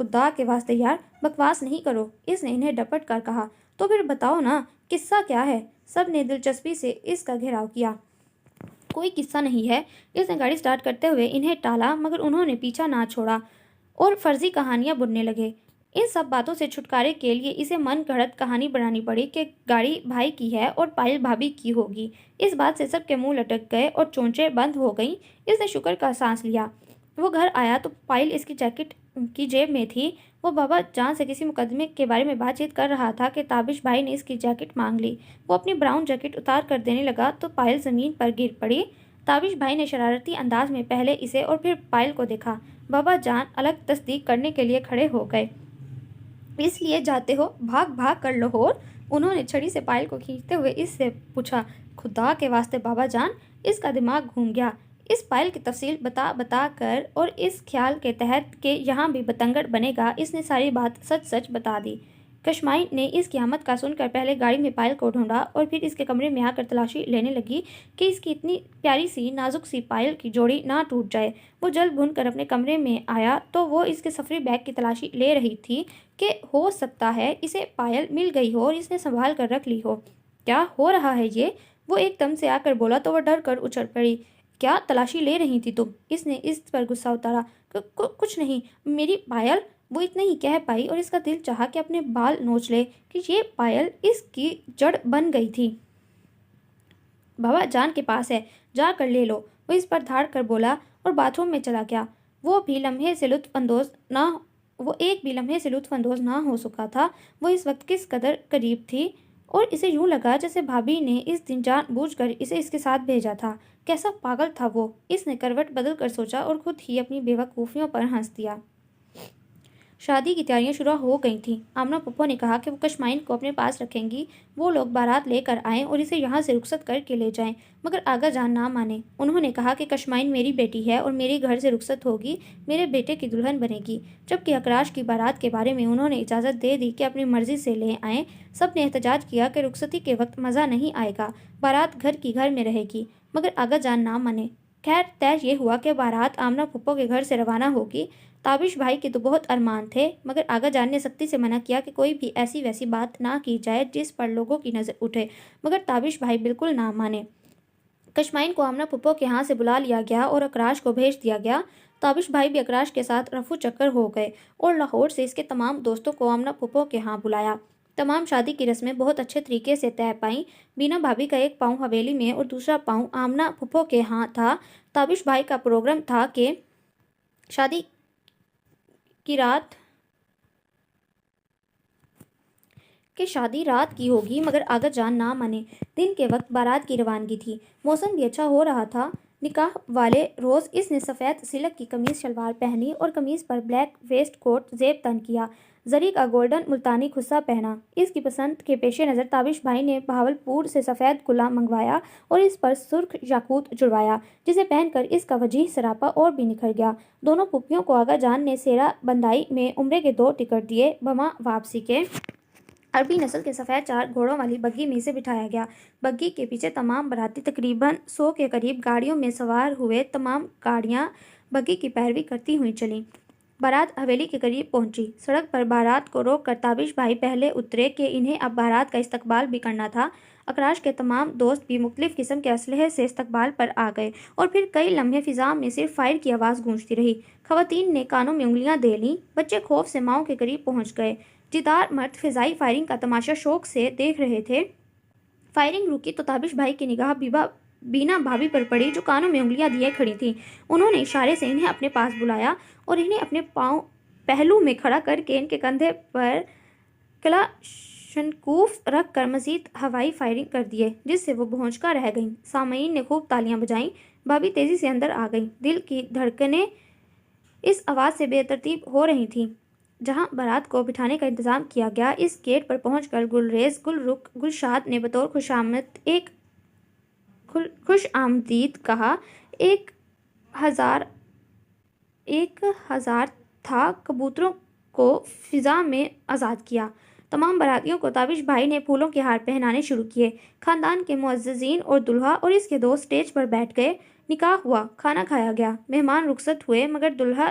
خدا کے واسطے یار بکواس نہیں کرو، اس نے انہیں ڈپٹ کر کہا۔ تو پھر بتاؤ نا، قصہ کیا ہے؟ سب نے دلچسپی سے اس کا گھیراؤ کیا۔ کوئی قصہ نہیں ہے، اس نے گاڑی سٹارٹ کرتے ہوئے انہیں ٹالا، مگر انہوں نے پیچھا نہ چھوڑا اور فرضی کہانیاں بننے لگے۔ ان سب باتوں سے چھٹکارے کے لیے اسے من گھڑت کہانی بنانی پڑی کہ گاڑی بھائی کی ہے اور پائل بھابھی کی ہوگی۔ اس بات سے سب کے منہ لٹک گئے اور چونچیں بند ہو گئیں۔ اس نے شکر کا سانس لیا۔ وہ گھر آیا تو پائل اس کی جیکٹ کی جیب میں تھی۔ وہ بابا جان سے کسی مقدمے کے بارے میں بات چیت کر رہا تھا کہ تابش بھائی نے اس کی جیکٹ مانگ لی۔ وہ اپنی براؤن جیکٹ اتار کر دینے لگا تو پائل زمین پر گر پڑی۔ تابش بھائی نے شرارتی انداز میں پہلے اسے اور پھر پائل کو دیکھا۔ بابا جان الگ تصدیق کرنے کے لیے کھڑے ہو گئے۔ اس لیے جاتے ہو، بھاگ بھاگ کر لاہور؟ انہوں نے چھڑی سے پائل کو کھینچتے ہوئے اس سے پوچھا۔ خدا کے واسطے بابا جان، اس کا دماغ گھوم گیا اس پائل کی تفصیل بتا کر، اور اس خیال کے تحت کہ یہاں بھی بتنگڑ بنے گا اس نے ساری بات سچ سچ بتا دی۔ کشمائی نے اس کی آمد کا سن کر پہلے گاڑی میں پائل کو ڈھونڈا اور پھر اس کے کمرے میں آ کر تلاشی لینے لگی کہ اس کی اتنی پیاری سی نازک سی پائل کی جوڑی نہ ٹوٹ جائے۔ وہ جل بھن کر اپنے کمرے میں آیا تو وہ اس کے سفری بیگ کی تلاشی لے رہی تھی کہ ہو سکتا ہے اسے پائل مل گئی ہو اور اس نے سنبھال کر رکھ لی ہو۔ کیا ہو رہا ہے یہ؟ وہ ایک دم سے آ کر بولا تو وہ ڈر کر اچھل پڑی۔ کیا تلاشی لے رہی تھی تم؟ اس نے اس پر غصہ اتارا۔ کچھ نہیں، میری پائل۔ وہ اتنا ہی کہہ پائی اور اس کا دل چاہا کہ اپنے بال نوچ لے کہ یہ پائل اس کی جڑ بن گئی تھی۔ بابا جان کے پاس ہے، جا کر لے لو، وہ اس پر دھاڑ کر بولا اور باتھ روم میں چلا گیا۔ وہ ایک بھی لمحے سے لطف اندوز نہ ہو سکا تھا۔ وہ اس وقت کس قدر قریب تھی اور اسے یوں لگا جیسے بھابھی نے اس دن جان بوجھ کر اسے اس کے ساتھ بھیجا تھا۔ کیسا پاگل تھا وہ، اس نے کروٹ بدل کر سوچا اور خود ہی اپنی بے وقوفیوں پر ہنس دیا۔ شادی کی تیاریاں شروع ہو گئی تھیں۔ آمنہ پھپھو نے کہا کہ وہ کشمائن کو اپنے پاس رکھیں گی، وہ لوگ بارات لے کر آئیں اور اسے یہاں سے رخصت کر کے لے جائیں، مگر آغا جان نہ مانے۔ انہوں نے کہا کہ کشمائن میری بیٹی ہے اور میرے گھر سے رخصت ہوگی، میرے بیٹے کی دلہن بنے گی، جبکہ اکراش کی بارات کے بارے میں انہوں نے اجازت دے دی کہ اپنی مرضی سے لے آئیں۔ سب نے احتجاج کیا کہ رخصتی کے وقت مزہ نہیں آئے گا، بارات گھر کی گھر میں رہے گی، مگر آغا جان نہ مانے۔ خیر طے یہ ہوا کہ بارات آمنہ پھپھو کے گھر سے روانہ ہوگی۔ تابش بھائی کے تو بہت ارمان تھے، مگر آغا جان نے سختی سے منع کیا کہ کوئی بھی ایسی ویسی بات نہ کی جائے جس پر لوگوں کی نظر اٹھے، مگر تابش بھائی بالکل نہ مانے۔ کشمائن کو آمنہ پھپھو کے ہاں سے بلا لیا گیا اور اکراش کو بھیج دیا گیا۔ تابش بھائی بھی اکراش کے ساتھ رفو چکر ہو گئے اور لاہور سے اس کے تمام دوستوں کو آمنہ پھپھو کے ہاں بلایا۔ تمام شادی کی رسمیں بہت اچھے طریقے سے طے پائیں۔ بینا بھابھی کا ایک پاؤں حویلی میں اور دوسرا پاؤں آمنہ پھپھو کے ہاں تھا۔ تابش بھائی کا پروگرام تھا کہ شادی رات کی ہوگی، مگر آغا جان نہ مانے۔ دن کے وقت بارات کی روانگی تھی۔ موسم بھی اچھا ہو رہا تھا۔ نکاح والے روز اس نے سفید سلک کی قمیص شلوار پہنی اور قمیص پر بلیک ویسٹ کوٹ زیب تن کیا، زری کا گولڈن ملتانی کھسا پہنا۔ اس کی پسند کے پیش نظر تابش بھائی نے بہاولپور سے سفید کلا منگوایا اور اس پر سرخ یاقوت جڑوایا، جسے پہن کر اس کا وجیح سراپا اور بھی نکھر گیا۔ دونوں پھوپھیوں کو آغا جان نے سیرا بندائی میں عمرے کے 2 ٹکٹ دیے۔ بما واپسی کے عربی نسل کے سفید 4 گھوڑوں والی بگی میں اسے بٹھایا گیا۔ بگی کے پیچھے تمام باراتی تقریباً 100 کے قریب گاڑیوں میں سوار ہوئے۔ تمام گاڑیاں بگی کی پیروی کرتی ہوئی چلیں۔ بارات حویلی کے قریب پہنچی۔ سڑک پر بارات کو روک کر تابش بھائی پہلے اترے کہ انہیں اب بارات کا استقبال بھی کرنا تھا۔ اکراش کے تمام دوست بھی مختلف قسم کے اسلحے سے استقبال پر آ گئے اور پھر کئی لمحے فضا میں صرف فائر کی آواز گونجتی رہی۔ خواتین نے کانوں میں انگلیاں دے لیں، بچے خوف سے ماؤں کے قریب پہنچ گئے۔ جیدار مرد فضائی فائرنگ کا تماشا شوق سے دیکھ رہے تھے۔ فائرنگ رکی تو تابش بھائی کی نگاہ بینا بھابھی پر پڑی جو کانوں میں انگلیاں دیے کھڑی تھیں۔ انہوں نے اشارے سے انہیں اپنے پاس بلایا اور انہیں اپنے پہلو میں کھڑا کر کے ان کے کندھے پر کلاشنکوف رکھ کر مزید ہوائی فائرنگ کر دیے، جس سے وہ بھونچکا رہ گئیں۔ سامعین نے خوب تالیاں بجائیں۔ بھابھی تیزی سے اندر آ گئیں۔ دل کی دھڑکنیں اس آواز سے بے ترتیب ہو رہی تھیں۔ جہاں بارات کو بٹھانے کا انتظام کیا گیا، اس گیٹ پر پہنچ کر گلریز گلشاد نے بطور خوش آمدید کہا۔ 1000 تھا کبوتروں کو فضا میں آزاد کیا۔ تمام براتیوں کو تابش بھائی نے پھولوں کے ہار پہنانے شروع کیے۔ خاندان کے معززین اور دلہا اور اس کے دوست سٹیج پر بیٹھ گئے۔ نکاح ہوا، کھانا کھایا گیا، مہمان رخصت ہوئے، مگر دلہا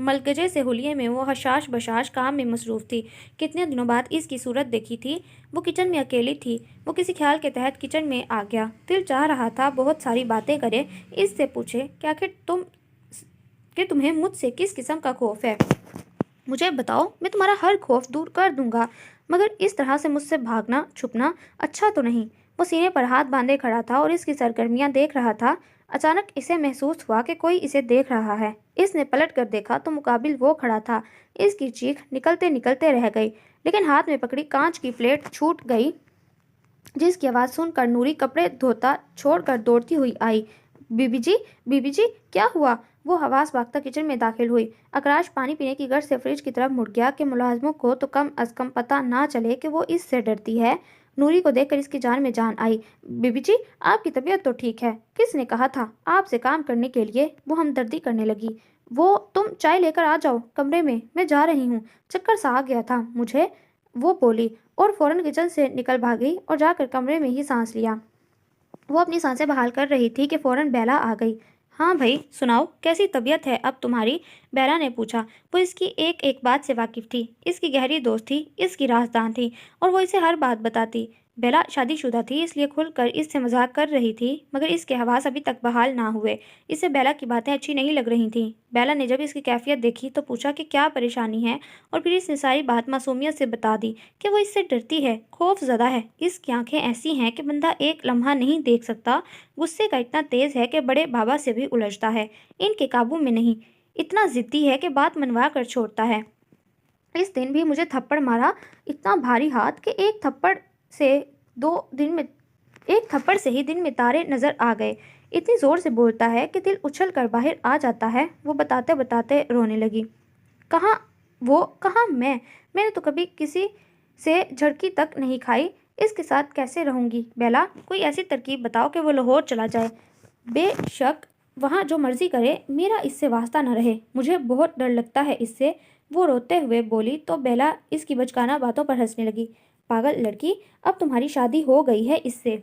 ملکجے سے حلیے میں وہ حشاش بشاش کام میں مصروف تھی۔ کتنے دنوں بعد اس کی صورت دیکھی تھی۔ وہ کچن میں اکیلی تھی۔ وہ کسی خیال کے تحت کچن میں آ گیا۔ دل چاہ رہا تھا بہت ساری باتیں کرے، اس سے پوچھے کہ آخر تمہیں مجھ سے کس قسم کا خوف ہے؟ مجھے بتاؤ، میں تمہارا ہر خوف دور کر دوں گا، مگر اس طرح سے مجھ سے بھاگنا چھپنا اچھا تو نہیں۔ وہ سینے پر ہاتھ باندھے کھڑا تھا اور اس کی سرگرمیاں دیکھ رہا تھا۔ اچانک اسے محسوس ہوا کہ کوئی اسے دیکھ رہا ہے۔ اس نے پلٹ کر دیکھا تو مقابل وہ کھڑا تھا۔ اس کی چیخ نکلتے نکلتے رہ گئی، لیکن ہاتھ میں پکڑی کانچ کی پلیٹ چھوٹ گئی، جس کی آواز سن کر نوری کپڑے دھوتا چھوڑ کر دوڑتی ہوئی آئی۔ بی بی جی کیا ہوا؟ وہ حواس باختہ کچن میں داخل ہوئی۔ اکراش پانی پینے کی غرض سے فریج کی طرف مڑ گیا کہ ملازموں کو تو کم از کم پتہ نہ چلے کہ وہ اس سے ڈرتی ہے۔ نوری کو دیکھ کر اس کی جان میں جان آئی۔ بی بی جی، آپ کی طبیعت تو ٹھیک ہے؟ کس نے کہا تھا آپ سے کام کرنے کے لیے؟ وہ ہمدردی کرنے لگی۔ وہ تم چائے لے کر آ جاؤ کمرے میں جا رہی ہوں، چکر سا آ گیا تھا مجھے، وہ بولی اور فوراً کچن سے نکل بھاگی اور جا کر کمرے میں ہی سانس لیا۔ وہ اپنی سانسیں بحال کر رہی تھی کہ فوراً بیلا آ گئی۔ ہاں بھائی سناؤ، کیسی طبیعت ہے اب تمہاری؟ بیلا نے پوچھا۔ وہ اس کی ایک ایک بات سے واقف تھی، اس کی گہری دوست تھی، اس کی رازدان تھی اور وہ اسے ہر بات بتاتی۔ بیلا شادی شدہ تھی، اس لیے کھل کر اس سے مذاق کر رہی تھی، مگر اس کے حواس ابھی تک بحال نہ ہوئے۔ اسے بیلا کی باتیں اچھی نہیں لگ رہی تھیں۔ بیلا نے جب اس کی کیفیت دیکھی تو پوچھا کہ کیا پریشانی ہے، اور پھر اس نے ساری بات معصومیت سے بتا دی کہ وہ اس سے ڈرتی ہے، خوف زدہ ہے۔ اس کی آنکھیں ایسی ہیں کہ بندہ ایک لمحہ نہیں دیکھ سکتا، غصے کا اتنا تیز ہے کہ بڑے بابا سے بھی الجھتا ہے، ان کے قابو میں نہیں، اتنا ضدی ہے کہ بات منوا کر چھوڑتا ہے۔ اس دن بھی مجھے تھپڑ مارا، اتنا بھاری ہاتھ کہ ایک تھپڑ سے ہی دن میں تارے نظر آ گئے۔ اتنی زور سے بولتا ہے کہ دل اچھل کر باہر آ جاتا ہے۔ وہ بتاتے بتاتے رونے لگی۔ کہاں وہ، کہاں میں نے تو کبھی کسی سے جھڑکی تک نہیں کھائی، اس کے ساتھ کیسے رہوں گی؟ بیلا، کوئی ایسی ترکیب بتاؤ کہ وہ لاہور چلا جائے۔ بے شک، وہاں جو مرضی کرے، میرا اس سے واسطہ نہ رہے، مجھے بہت ڈر لگتا ہے اس سے، وہ روتے ہوئے بولی تو بیلا اس کی بچکانہ باتوں پر ہنسنے لگی۔ پاگل لڑکی، اب تمہاری شادی ہو گئی ہے اس سے،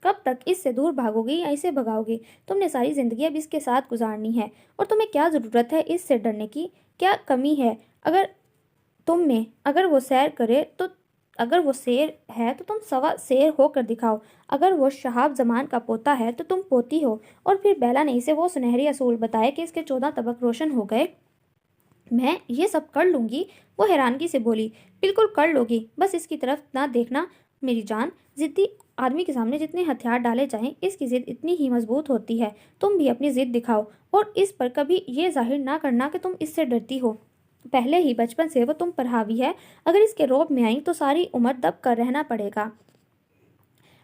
کب تک اس سے دور بھاگو گی یا اسے بھگاؤ گی؟ تم نے ساری زندگی اب اس کے ساتھ گزارنی ہے، اور تمہیں کیا ضرورت ہے اس سے ڈرنے کی؟ کیا کمی ہے اگر تم میں؟ اگر وہ شیر ہے تو تم سوا شیر ہو کر دکھاؤ، اگر وہ شہاب زمان کا پوتا ہے تو تم پوتی ہو۔ اور پھر بیلا نے اسے وہ سنہری اصول بتائے کہ اس کے 14 طبق روشن ہو گئے۔ میں یہ سب کر لوں گی؟ وہ حیرانگی سے بولی۔ بالکل کر لو گی، بس اس کی طرف نہ دیکھنا میری جان۔ ضدی آدمی کے سامنے جتنے ہتھیار ڈالے جائیں، اس کی ضد اتنی ہی مضبوط ہوتی ہے۔ تم بھی اپنی ضد دکھاؤ، اور اس پر کبھی یہ ظاہر نہ کرنا کہ تم اس سے ڈرتی ہو، پہلے ہی بچپن سے وہ تم پر حاوی ہے، اگر اس کے روب میں آئیں تو ساری عمر دب کر رہنا پڑے گا۔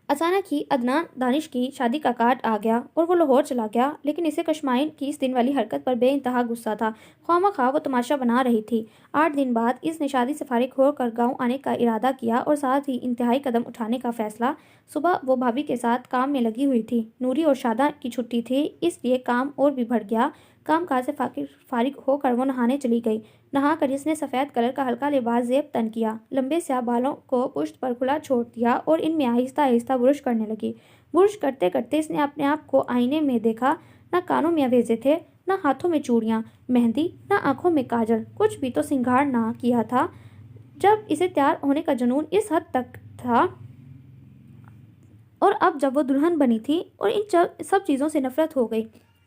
اچانک ہی عدنان دانش کی شادی کا کارڈ آ گیا اور وہ لاہور چلا گیا، لیکن اسے کشمائن کی اس دن والی حرکت پر بے انتہا غصہ تھا۔ خواہ وہ تماشا بنا رہی تھی۔ 8 دن بعد اس نے شادی سے فارغ ہو کر گاؤں آنے کا ارادہ کیا اور ساتھ ہی انتہائی قدم اٹھانے کا فیصلہ۔ صبح وہ بھابھی کے ساتھ کام میں لگی ہوئی تھی۔ نوری اور شادہ کی چھٹی تھی، اس لیے کام اور بھی بڑھ گیا۔ کام کاج سے فارغ ہو کر وہ نہانے چلی گئی۔ نہا کر اس نے سفید کلر کا ہلکا لباس زیب تن کیا، لمبے سیاہ بالوں کو پشت پر کھلا چھوڑ دیا اور ان میں آہستہ آہستہ برش کرنے لگی۔ برش کرتے کرتے اس نے اپنے آپ کو آئینے میں دیکھا۔ نہ کانوں میں اویزے تھے، نہ ہاتھوں میں چوڑیاں، مہندی، نہ آنکھوں میں کاجل، کچھ بھی تو سنگھار نہ کیا تھا۔ جب اسے تیار ہونے کا جنون اس حد تک تھا، اور اب جب وہ دلہن بنی تھی اور ان سب چیزوں سے نفرت ہو گئی۔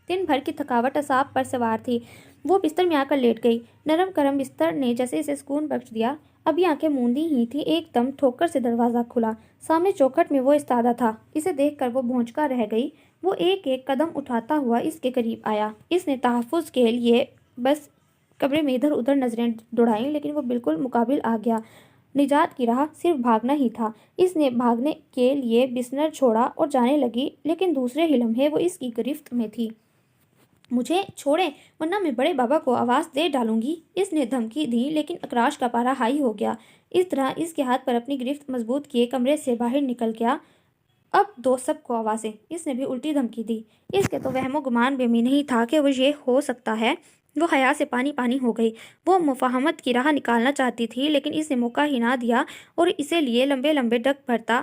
دن بھر کی تھکاوٹ اعصاب پر سوار تھی۔ وہ بستر میں آ کر لیٹ گئی۔ نرم کرم بستر نے جیسے اسے سکون بخش دیا۔ ابھی آنکھیں موندی ہی تھی، ایک دم ٹھوکر سے دروازہ کھلا۔ سامنے چوکھٹ میں وہ استادہ تھا۔ اسے دیکھ کر وہ بھونچکا رہ گئی۔ وہ ایک ایک قدم اٹھاتا ہوا اس کے قریب آیا۔ اس نے تحفظ کے لیے بس کمرے میں ادھر ادھر نظریں دوڑائیں، لیکن وہ بالکل مقابل آ گیا۔ نجات کی راہ صرف بھاگنا ہی تھا۔ اس نے بھاگنے کے لیے بستر چھوڑا اور جانے لگی، لیکن دوسرے ہی لمحے وہ اس کی گرفت میں تھی۔ مجھے چھوڑیں ورنہ میں بڑے بابا کو آواز دے ڈالوں گی، اس نے دھمکی دی، لیکن اکراش کا پارا ہائی ہو گیا۔ اس طرح اس کے ہاتھ پر اپنی گرفت مضبوط کیے کمرے سے باہر نکل گیا۔ اب دو سب کو آوازیں، اس نے بھی الٹی دھمکی دی۔ اس کے تو وہم و گمان بھی نہیں تھا کہ وہ یہ ہو سکتا ہے۔ وہ حیا سے پانی پانی ہو گئی۔ وہ مفاہمت کی راہ نکالنا چاہتی تھی، لیکن اس نے موقع ہی نہ دیا اور اسے لیے لمبے لمبے ڈگ بھرتا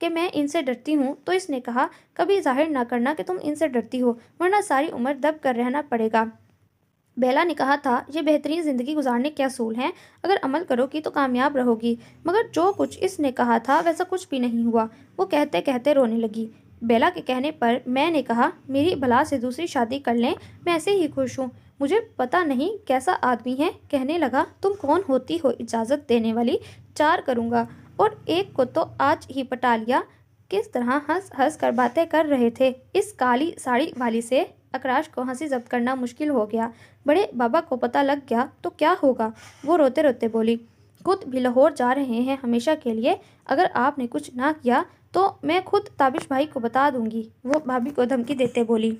کہ میں ان سے ڈرتی ہوں تو اس نے کہا کبھی ظاہر نہ کرنا کہ تم ان سے ڈرتی ہو ورنہ ساری عمر دب کر رہنا پڑے گا۔ بیلا نے کہا تھا یہ بہترین زندگی گزارنے کے اصول ہیں، اگر عمل کرو گی تو کامیاب رہو گی، مگر جو کچھ اس نے کہا تھا ویسا کچھ بھی نہیں ہوا۔ وہ کہتے کہتے رونے لگی۔ بیلا کے کہنے پر میں نے کہا میری بلا سے دوسری شادی کر لیں، میں ایسے ہی خوش ہوں، مجھے پتہ نہیں کیسا آدمی ہے۔ کہنے لگا تم کون ہوتی ہو اجازت دینے والی، 4 کروں گا، اور ایک کو تو آج ہی پٹا لیا۔ کس طرح ہنس ہنس کر باتیں کر رہے تھے۔ اس کالی ساڑی والی سے اکراش کو ہنسی ضبط کرنا مشکل ہو گیا۔ بڑے بابا کو پتہ لگ گیا تو کیا ہوگا؟ وہ روتے روتے بولی خود بھی لاہور جا رہے ہیں ہمیشہ کے لیے، اگر آپ نے کچھ نہ کیا تو میں خود تابش بھائی کو بتا دوں گی۔ وہ بھابھی کو دھمکی دیتے بولی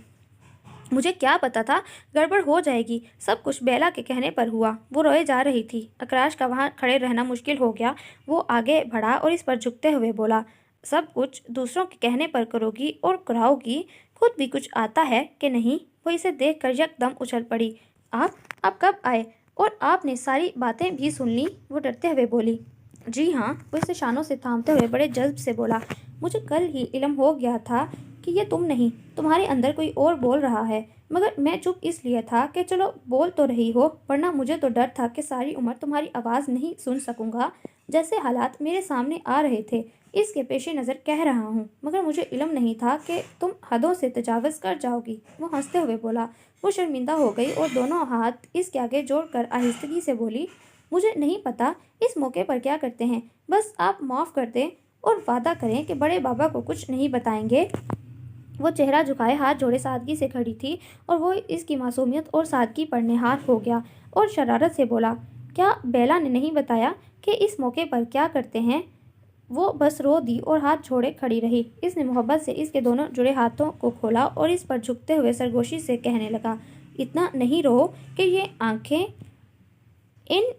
مجھے کیا پتا تھا گڑبڑ ہو جائے گی، سب کچھ بیلا کے کہنے پر ہوا۔ وہ روئے جا رہی تھی۔ اکراش کا وہاں کھڑے رہنا مشکل ہو گیا۔ وہ آگے بڑھا اور اس پر جھکتے ہوئے بولا سب کچھ دوسروں کے کہنے پر کرو گی اور کراؤ گی، خود بھی کچھ آتا ہے کہ نہیں؟ وہ اسے دیکھ کر یک دم اچھل پڑی۔ آپ کب آئے اور آپ نے ساری باتیں بھی سن لی؟ وہ ڈرتے ہوئے بولی جی ہاں۔ وہ اسے شانوں سے تھامتے ہوئے بڑے جذب سے بولا مجھے کل ہی علم ہو گیا تھا کہ یہ تم نہیں، تمہارے اندر کوئی اور بول رہا ہے، مگر میں چپ اس لیے تھا کہ چلو بول تو رہی ہو، ورنہ مجھے تو ڈر تھا کہ ساری عمر تمہاری آواز نہیں سن سکوں گا۔ جیسے حالات میرے سامنے آ رہے تھے اس کے پیش نظر کہہ رہا ہوں، مگر مجھے علم نہیں تھا کہ تم حدوں سے تجاوز کر جاؤ گی۔ وہ ہنستے ہوئے بولا۔ وہ شرمندہ ہو گئی اور دونوں ہاتھ اس کے آگے جوڑ کر آہستگی سے بولی مجھے نہیں پتا اس موقع پر کیا کرتے ہیں، بس آپ معاف کر دیں اور وعدہ کریں کہ بڑے بابا کو کچھ نہیں بتائیں گے۔ وہ چہرہ جھکائے ہاتھ جوڑے سادگی سے کھڑی تھی اور وہ اس کی معصومیت اور سادگی پر نہال ہو گیا اور شرارت سے بولا کیا بیلا نے نہیں بتایا کہ اس موقع پر کیا کرتے ہیں؟ وہ بس رو دی اور ہاتھ چھوڑے کھڑی رہی۔ اس نے محبت سے اس کے دونوں جڑے ہاتھوں کو کھولا اور اس پر جھکتے ہوئے سرگوشی سے کہنے لگا اتنا نہیں رو کہ یہ آنکھیں ان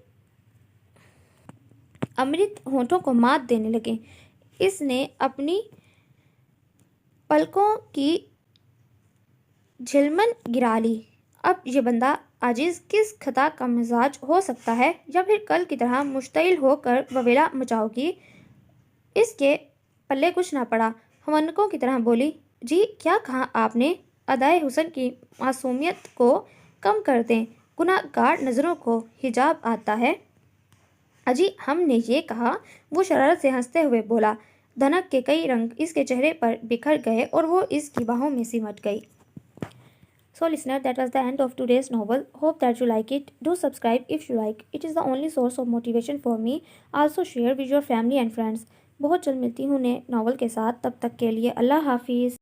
امرت ہونٹوں کو مات دینے لگیں۔ اس نے اپنی پلکوں کی جھلمن گرا لی۔ اب یہ بندہ عاجز کس خطا کا مزاج ہو سکتا ہے، یا پھر کل کی طرح مشتعل ہو کر وویلا مچاؤ گی؟ اس کے پلے کچھ نہ پڑا۔ ہونکوں کی طرح بولی جی کیا کہا آپ نے؟ ادائے حسن کی معصومیت کو کم کر دیں، گناہ گار نظروں کو حجاب آتا ہے۔ اجی ہم نے یہ کہا۔ وہ شرارت سے ہنستے ہوئے بولا۔ دھنک کے کئی رنگ اس کے چہرے پر بکھر گئے اور وہ اس کی باہوں میں سمٹ گئی۔ So listener, that was the end of today's novel. Hope that you like it. Do subscribe if you like. It is the only source of motivation for me. Also share with your family and friends. بہت جلد ملتی ہوں نئے ناول کے ساتھ، تب تک کے لیے اللہ حافظ۔